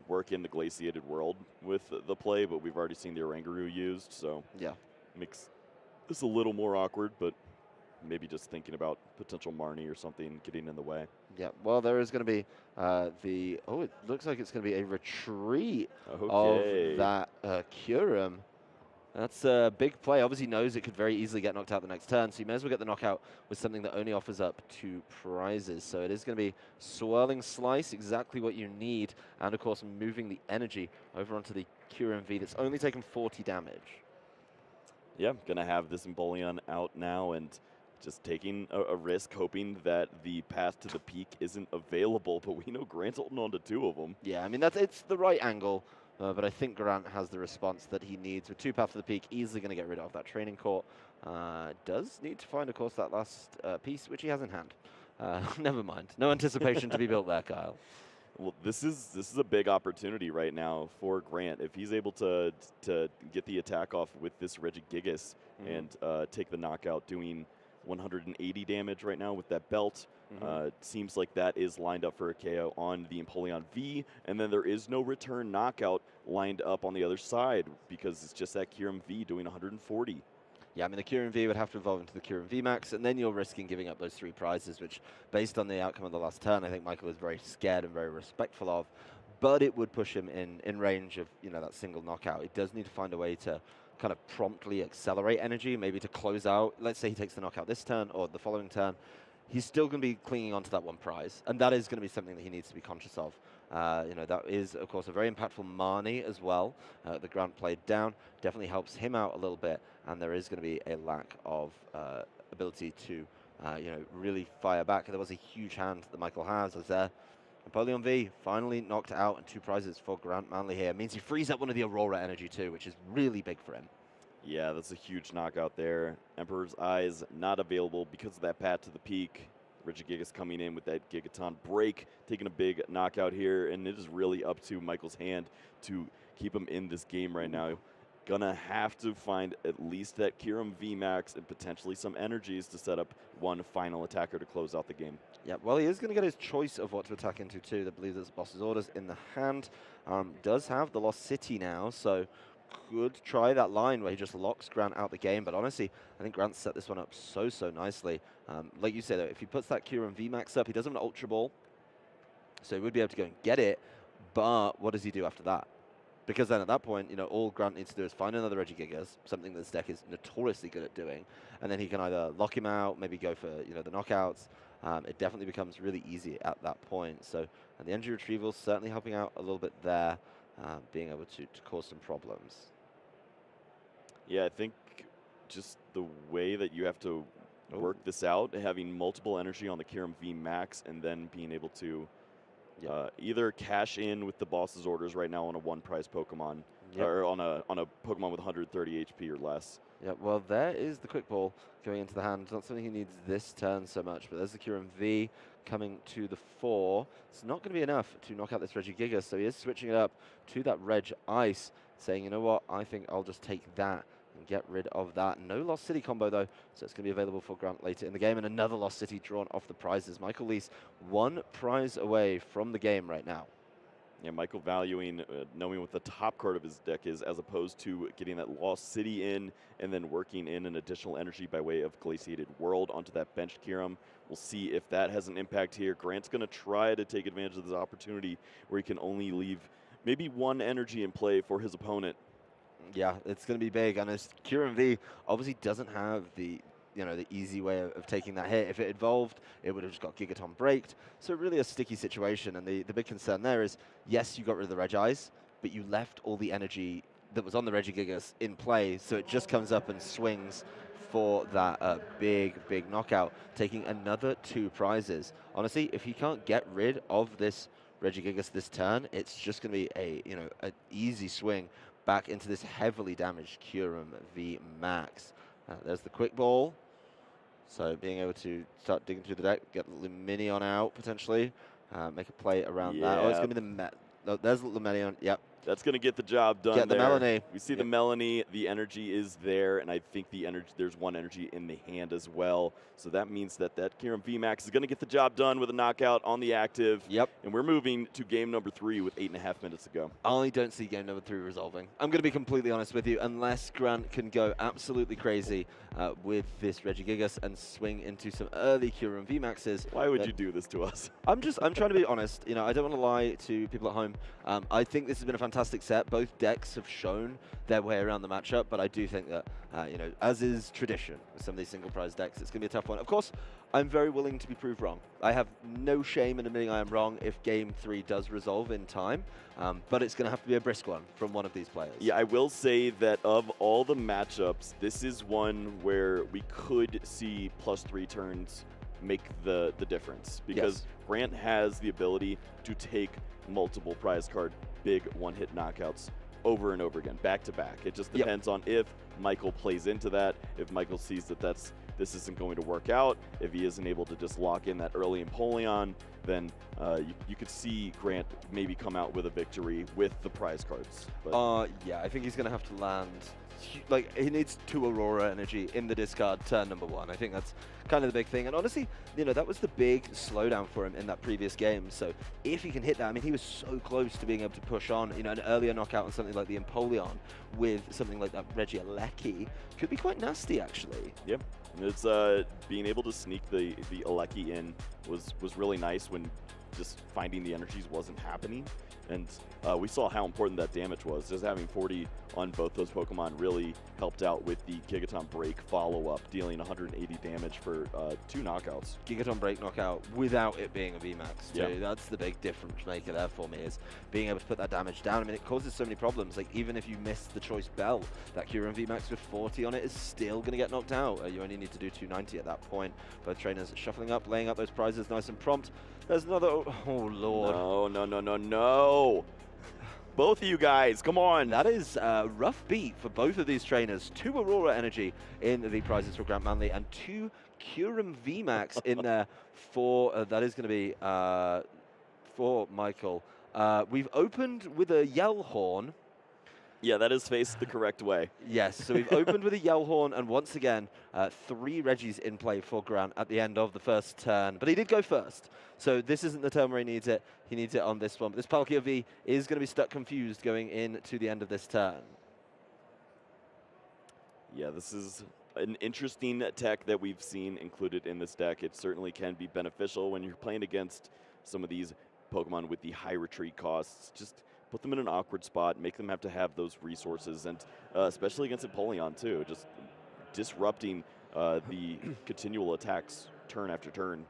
work in the glaciated world with the play, but we've already seen the Oranguru used, so yeah, makes This is a little more awkward, but maybe just thinking about potential Marnie or something getting in the way. Yeah, well, there is going to be it looks like it's going to be a retreat of Okay. that Kyurem. That's a big play. Obviously knows it could very easily get knocked out the next turn, so you may as well get the knockout with something that only offers up 2 prizes. So it is going to be Swirling Slice, exactly what you need, and of course moving the energy over onto the Kyurem V that's only taken 40 damage. Yeah, gonna have this Empoleon out now and just taking a risk, hoping that the path to the peak isn't available, but we know Grant's holding on to 2 of them. Yeah, I mean, it's the right angle, but I think Grant has the response that he needs. With 2 paths to the peak, easily going to get rid of that training court. Does need to find, of course, that last piece, which he has in hand. Never mind. No anticipation to be built there, Kyle. Well, this is a big opportunity right now for Grant. If he's able to get the attack off with this Regigigas and take the knockout, doing 180 damage right now with that belt. Seems like that is lined up for a KO on the Empoleon V, and then there is no return knockout lined up on the other side because it's just that Kyurem V doing 140. Yeah, I mean, the Kyurem V would have to evolve into the Kyurem V Max, and then you're risking giving up those 3 prizes, which, based on the outcome of the last turn, I think Michael is very scared and very respectful of. But it would push him in range of, that single knockout. It does need to find a way to kind of promptly accelerate energy, maybe to close out. Let's say he takes the knockout this turn or the following turn. He's still going to be clinging on to that 1 prize, and that is going to be something that he needs to be conscious of. That is, of course, a very impactful Marnie as well. The Grant played down definitely helps him out a little bit, and there is going to be a lack of ability to, really fire back. There was a huge hand that Michael has as there. Empoleon V finally knocked out, and 2 prizes for Grant Manley here. It means he frees up one of the Aurora energy too, which is really big for him. Yeah, that's a huge knockout there. Emperor's Eyes not available because of that path to the peak. Regigigas coming in with that Gigaton break, taking a big knockout here, and it is really up to Michael's hand to keep him in this game right now. Gonna have to find at least that Kyurem V Max and potentially some energies to set up one final attacker to close out the game. Yeah, well, he is going to get his choice of what to attack into too. I believe there's boss's orders in the hand. Does have the Lost City now, so could try that line where he just locks Grant out the game. But honestly, I think Grant set this one up so nicely. Like you said, though, if he puts that Kyurem V Max up, he doesn't have an Ultra Ball, so he would be able to go and get it. But what does he do after that? Because then at that point, all Grant needs to do is find another Regigigas, something this deck is notoriously good at doing, and then he can either lock him out, maybe go for the knockouts. It definitely becomes really easy at that point. So the energy retrieval certainly helping out a little bit there, being able to cause some problems. Yeah, I think just the way that you have to work this out, having multiple energy on the Kyurem V Max, and then being able to either cash in with the boss's orders right now on a 1 prize Pokemon, or on a Pokemon with 130 HP or less. Yeah, well, there is the Quick Ball going into the hand. Not something he needs this turn so much, but there's the Kyurem V coming to the fore. It's not going to be enough to knock out this Regigigas, so he is switching it up to that Reg Ice, saying, you know what, I think I'll just take that and get rid of that. No Lost City combo, though, so it's going to be available for Grant later in the game, and another Lost City drawn off the prizes. Michael Lees 1 prize away from the game right now. Yeah, Michael valuing knowing what the top card of his deck is, as opposed to getting that Lost City in and then working in an additional energy by way of Glaciated World onto that benched Kyurem. We'll see if that has an impact here. Grant's going to try to take advantage of this opportunity where he can only leave maybe 1 energy in play for his opponent. Yeah, it's going to be big, and Kyurem V obviously doesn't have the easy way of taking that hit. If it evolved, it would have just got Gigaton braked. So really a sticky situation, and the big concern there is, yes, you got rid of the Reg Eyes, but you left all the energy that was on the Regigigas in play, so it just comes up and swings for that big knockout, taking another 2 prizes. Honestly, if he can't get rid of this Regigigas this turn, it's just going to be an easy swing back into this heavily damaged Kyurem V Max. There's the Quick Ball. So being able to start digging through the deck, get Lumineon out potentially, make a play around that. Oh, it's going to be the there's the Lumineon. Yep, That's going to get the job done. Get the there. Melanie. We see the Melanie. The energy is there, and I think the energy. There's one energy in the hand as well. So that means that Kyurem VMAX is going to get the job done with a knockout on the active. Yep. And we're moving to game number 3 with 8.5 minutes to go. I don't see game number 3 resolving. I'm going to be completely honest with you. Unless Grant can go absolutely crazy with this Regigigas and swing into some early Kyurem VMAXs. Why would you do this to us? I'm trying to be honest. You know, I don't want to lie to people at home. I think this has been a fantastic set. Both decks have shown their way around the matchup, but I do think that, you know, as is tradition with some of these single prize decks, it's going to be a tough one. Of course, I'm very willing to be proved wrong. I have no shame in admitting I am wrong if game 3 does resolve in time, but it's going to have to be a brisk one from one of these players. Yeah, I will say that of all the matchups, this is one where we could see +3 turns make the difference, because Grant has the ability to take multiple prize card big one-hit knockouts over and over again, back to back. It just depends on if Michael plays into that, if Michael sees that this isn't going to work out, if he isn't able to just lock in that early Empoleon, then you could see Grant maybe come out with a victory with the prize cards. But yeah, I think he's going to have to land. Like, he needs 2 Aurora energy in the discard turn number 1. I think that's kind of the big thing. And honestly, you know, that was the big slowdown for him in that previous game. So if he can hit that, I mean, he was so close to being able to push on. You know, an earlier knockout on something like the Empoleon with something like that Regieleki could be quite nasty, actually. Yep. It's being able to sneak the Aleki in was really nice when just finding the energies wasn't happening. And we saw how important that damage was. Just having 40 on both those Pokemon really helped out with the Gigaton Break follow-up, dealing 180 damage for 2 knockouts. Gigaton Break knockout without it being a VMAX, too. Yeah. That's the big difference maker there for me, is being able to put that damage down. I mean, it causes so many problems. Like, even if you miss the Choice Bell, that Kyurem VMAX with 40 on it is still going to get knocked out. You only need to do 290 at that point. Both trainers shuffling up, laying up those prizes nice and prompt. There's another... Oh, Lord. No. Both of you guys, come on. That is a rough beat for both of these trainers. 2 Aurora energy in the prizes for Grant Manley and 2 Kyurem VMAX in there for, that is going to be for Michael. We've opened with a Yell Horn. Yeah, that is faced the correct way. Yes, so we've opened with a Yell Horn, and once again, 3 Reggies in play for Grant at the end of the first turn. But he did go first, so this isn't the turn where he needs it. He needs it on this one. But this Palkia V is going to be stuck confused going into the end of this turn. Yeah, this is an interesting tech that we've seen included in this deck. It certainly can be beneficial when you're playing against some of these Pokemon with the high retreat costs. Just put them in an awkward spot, make them have to have those resources, and especially against Empoleon too, just disrupting the continual attacks turn after turn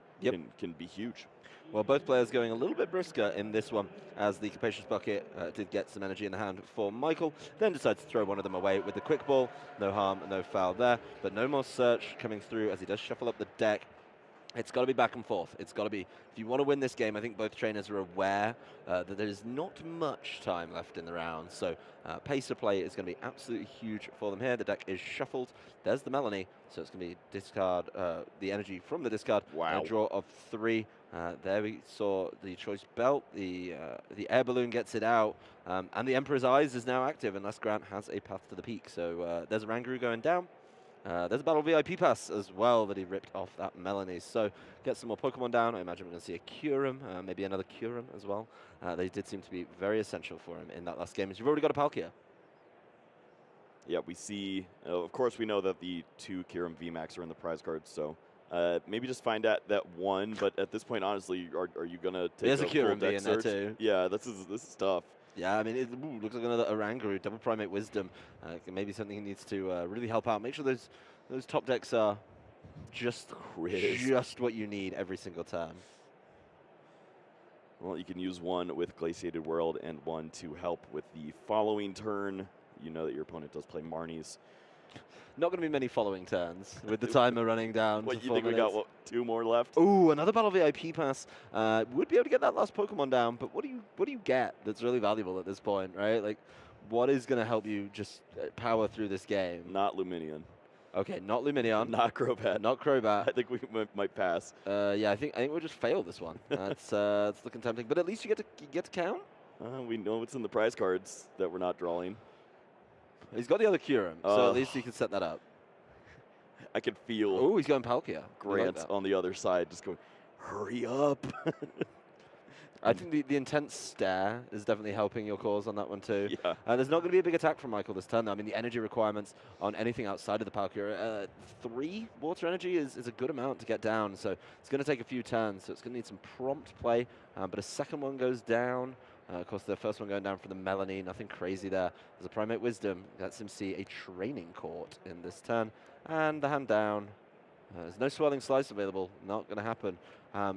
can be huge. Well, both players going a little bit brisker in this one, as the Capacious Bucket did get some energy in the hand for Michael, then decided to throw one of them away with the Quick Ball. No harm, no foul there, but no more search coming through as he does shuffle up the deck. It's got to be back and forth. It's got to be, if you want to win this game, I think both trainers are aware that there is not much time left in the round. So pace of play is going to be absolutely huge for them here. The deck is shuffled. There's the Melanie. So it's going to be discard the energy from the discard. Wow. A draw of 3. There we saw the Choice Belt. The Air Balloon gets it out. And the Emperor's Eyes is now active unless Grant has a path to the peak. So there's a Rangaroo going down. There's a Battle VIP pass as well that he ripped off that Melanie. So get some more Pokemon down. I imagine we're going to see a Kyurem, maybe another Kyurem as well. They did seem to be very essential for him in that last game. As you've already got a Palkia. Yeah, we see, of course we know that the 2 Kyurem VMAX are in the prize cards, so maybe just find out that one, but at this point, honestly, are you going to take There's a full Kyurem V deck in there search? too. Yeah, this is tough. Yeah, I mean, it looks like another Oranguru, double Primate Wisdom. Maybe something he needs to really help out. Make sure those top decks are just what you need every single turn. Well, you can use one with Glaciated World and one to help with the following turn. You know that your opponent does play Marnies. Not going to be many following turns with the timer running down. What, to you 4 think minutes. we got, what, 2 more left? Ooh, another Battle VIP pass. Would be able to get that last Pokemon down, but what do you get that's really valuable at this point, right? Like, what is going to help you just power through this game? Not Luminion. Okay, not Luminion. Not Crobat. Not Crobat. I think we might pass. Yeah, I think we'll just fail this one. That's looking tempting, but at least you get to count. We know what's in the prize cards that we're not drawing. He's got the other Kyurem, so at least he can set that up. I can feel. Oh, he's going Palkia. Grant like on the other side, just going, hurry up. I think the intense stare is definitely helping your cause on that one too. Yeah. There's not going to be a big attack from Michael this turn though. I mean, the energy requirements on anything outside of the Palkia, 3 water energy is a good amount to get down, so it's going to take a few turns, so it's going to need some prompt play, but a second one goes down. Of course, the first one going down for the Melanie, nothing crazy there. There's a Primate Wisdom, lets him see a Training Court in this turn, and the hand down. There's no Swirling Slice available, not going to happen.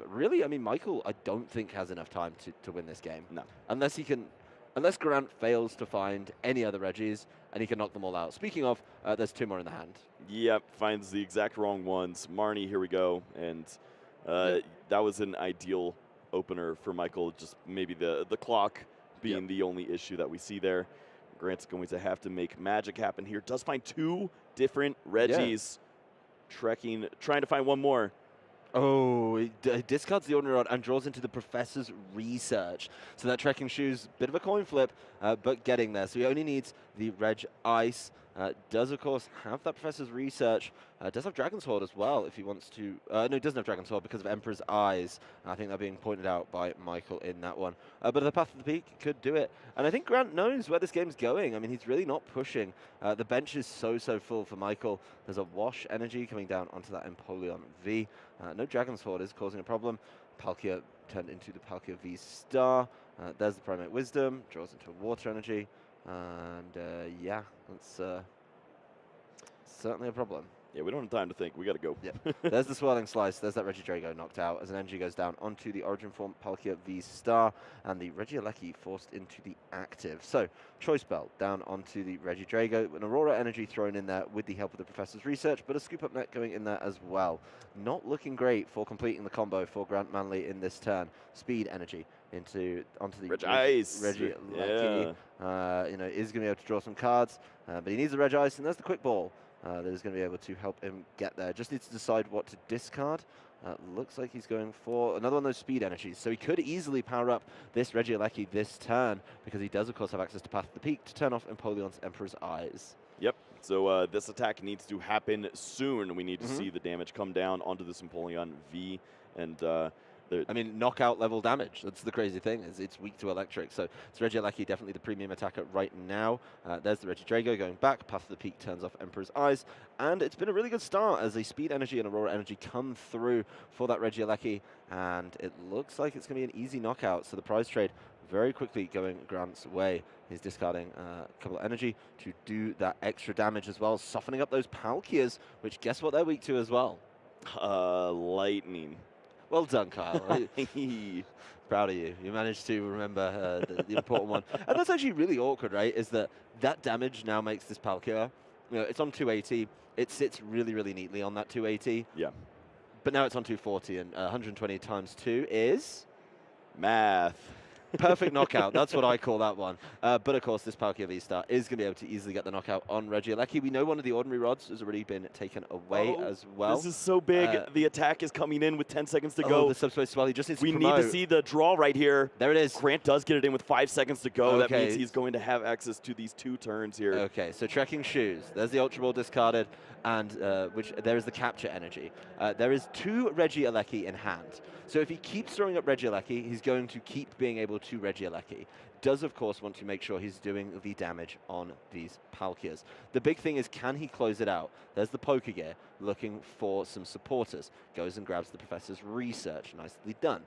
Really, I mean, Michael, I don't think has enough time to win this game. No. Unless Grant fails to find any other Reggies, and he can knock them all out. Speaking of, there's 2 more in the hand. Yep, finds the exact wrong ones. Marnie, here we go. And that was an ideal opener for Michael, just maybe the clock being the only issue that we see there. Grant's going to have to make magic happen here. Does find 2 different Reggies. Trekking, trying to find one more. Oh, he discards the Ordinary Rod and draws into the Professor's Research. So that Trekking Shoe's bit of a coin flip, but getting there. So he only needs the Reg Ice. Does, of course, have that Professor's Research. Does have Dragon's Horde as well if he wants to. No, he doesn't have Dragon's Horde because of Emperor's Eyes. I think they're being pointed out by Michael in that one. But the Path of the Peak could do it. And I think Grant knows where this game's going. I mean, he's really not pushing. The bench is so full for Michael. There's a Wash energy coming down onto that Empoleon V. No Dragon's Horde is causing a problem. Palkia turned into the Palkia V Star. There's the Primate Wisdom. Draws into a Water energy. And yeah, that's certainly a problem. Yeah, we don't have time to think. We got to go. Yep. There's the Swirling Slice. There's that Regidrago knocked out as an energy goes down onto the Origin form Palkia V Star, and the Regieleki forced into the active. So, Choice Belt down onto the Regidrago, an Aurora energy thrown in there with the help of the Professor's Research, but a Scoop Up Net going in there as well. Not looking great for completing the combo for Grant Manley in this turn. Speed energy onto the Regieleki. You know, is going to be able to draw some cards, but he needs the Reg Ice, and there's the Quick Ball. That is going to be able to help him get there. Just needs to decide what to discard. Looks like he's going for another one of those speed energies. So he could easily power up this Regieleki this turn, because he does, of course, have access to Path of the Peak to turn off Empoleon's Emperor's Eyes. Yep. So this attack needs to happen soon. We need to see the damage come down onto this Empoleon V. And I mean, knockout level damage. That's the crazy thing, is it's weak to electric. So it's Regieleki, definitely the premium attacker right now. There's the Regidrago going back. Path of the Peak turns off Emperor's Eyes. And it's been a really good start as a Speed Energy and Aurora Energy come through for that Regieleki. And it looks like it's going to be an easy knockout. So the prize trade very quickly going Grant's way. He's discarding a couple of energy to do that extra damage as well, softening up those Palkias, which guess what they're weak to as well? Lightning. Well done, Kyle. Proud of you. You managed to remember the important one. And that's actually really awkward, right? Is that damage now makes this Palkia, you know, it's on 280. It sits really neatly on that 280. Yeah. But now it's on 240, and 120 times 2 is? Math. Perfect knockout. That's what I call that one. But of course, this Palkia V-Star is going to be able to easily get the knockout on Regieleki. We know one of the ordinary rods has already been taken away as well. This is so big. The attack is coming in with 10 seconds to go. The subspace swell. He just needs to We need to see the draw right here. There it is. Grant does get it in with 5 seconds to go. That means he's going to have access to these 2 turns here. Okay, so Trekking Shoes. There's the Ultra Ball discarded, and which there is the Capture energy. There is 2 Regieleki in hand. So if he keeps throwing up Regieleki, he's going to keep being able to Regieleki. Does, of course, want to make sure he's doing the damage on these Palkias. The big thing is, can he close it out? There's the Pokegear looking for some supporters. Goes and grabs the Professor's Research. Nicely done.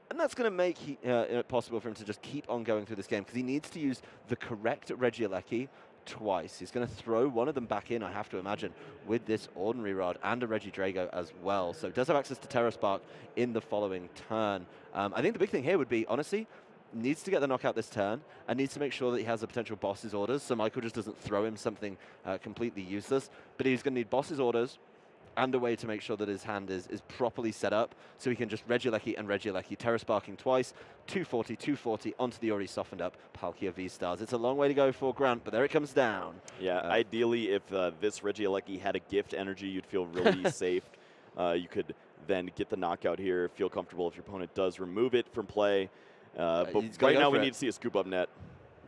And that's going to make it possible for him to just keep on going through this game, because he needs to use the correct Regieleki twice. He's going to throw one of them back in, I have to imagine, with this Ordinary Rod and a Regidrago as well. So does have access to Terra Spark in the following turn. I think the big thing here would be, honestly, needs to get the knockout this turn and needs to make sure that he has a potential boss's orders, so Michael just doesn't throw him something completely useless. But he's going to need boss's orders and a way to make sure that his hand is properly set up, so he can just Regieleki and Regieleki, Terra Sparking twice, 240 onto the already softened up Palkia V-Stars. It's a long way to go for Grant, but there it comes down. Yeah, ideally, if this Regieleki had a gift energy, you'd feel really safe. You could then get the knockout here, feel comfortable if your opponent does remove it from play. But he's gotta right go now for we it. need to see a scoop up net.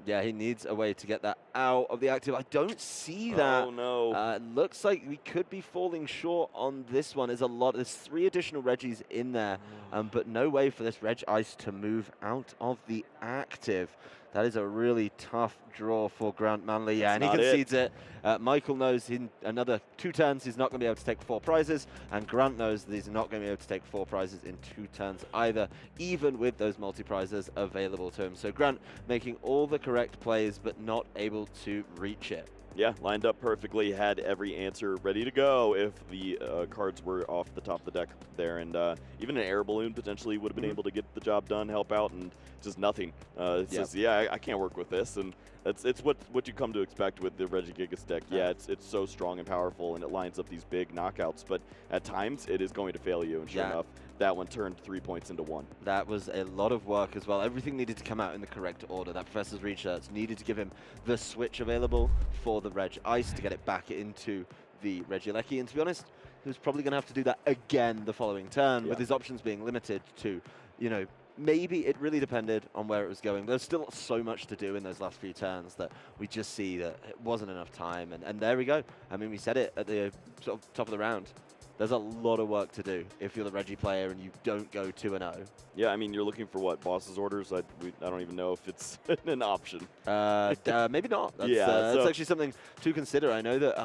Yeah, he needs a way to get that out of the active. I don't see that. Oh, no. Looks like we could be falling short on this one. There's 3 additional Reggies in there, but no way for this Reg Ice to move out of the active. That is a really tough draw for Grant Manley. Yeah, and he concedes it. Michael knows in another 2 turns he's not going to be able to take 4 prizes, and Grant knows that he's not going to be able to take 4 prizes in 2 turns either, even with those multi-prizes available to him. So Grant making all the correct plays, but not able to reach it. Yeah, lined up perfectly, had every answer ready to go if the cards were off the top of the deck there, and even an air balloon potentially would have been able to get the job done, help out, and just nothing. It says, yeah, I can't work with this, and it's what you come to expect with the Regigigas deck. Yeah, it's so strong and powerful, and it lines up these big knockouts, but at times it is going to fail you, and sure enough, that one turned 3 points into 1. That was a lot of work as well. Everything needed to come out in the correct order. That Professor's Research needed to give him the switch available for the Reg Ice to get it back into the Regieleki. And to be honest, he was probably going to have to do that again the following turn, with his options being limited to, you know, maybe it really depended on where it was going. There's still so much to do in those last few turns that we just see that it wasn't enough time. And there we go. I mean, we said it at the sort of top of the round. There's a lot of work to do if you're the Reggie player and you don't go 2-0. Yeah, I mean, you're looking for what, boss's orders? I don't even know if it's an option. Maybe not. That's, yeah, that's actually something to consider. I know that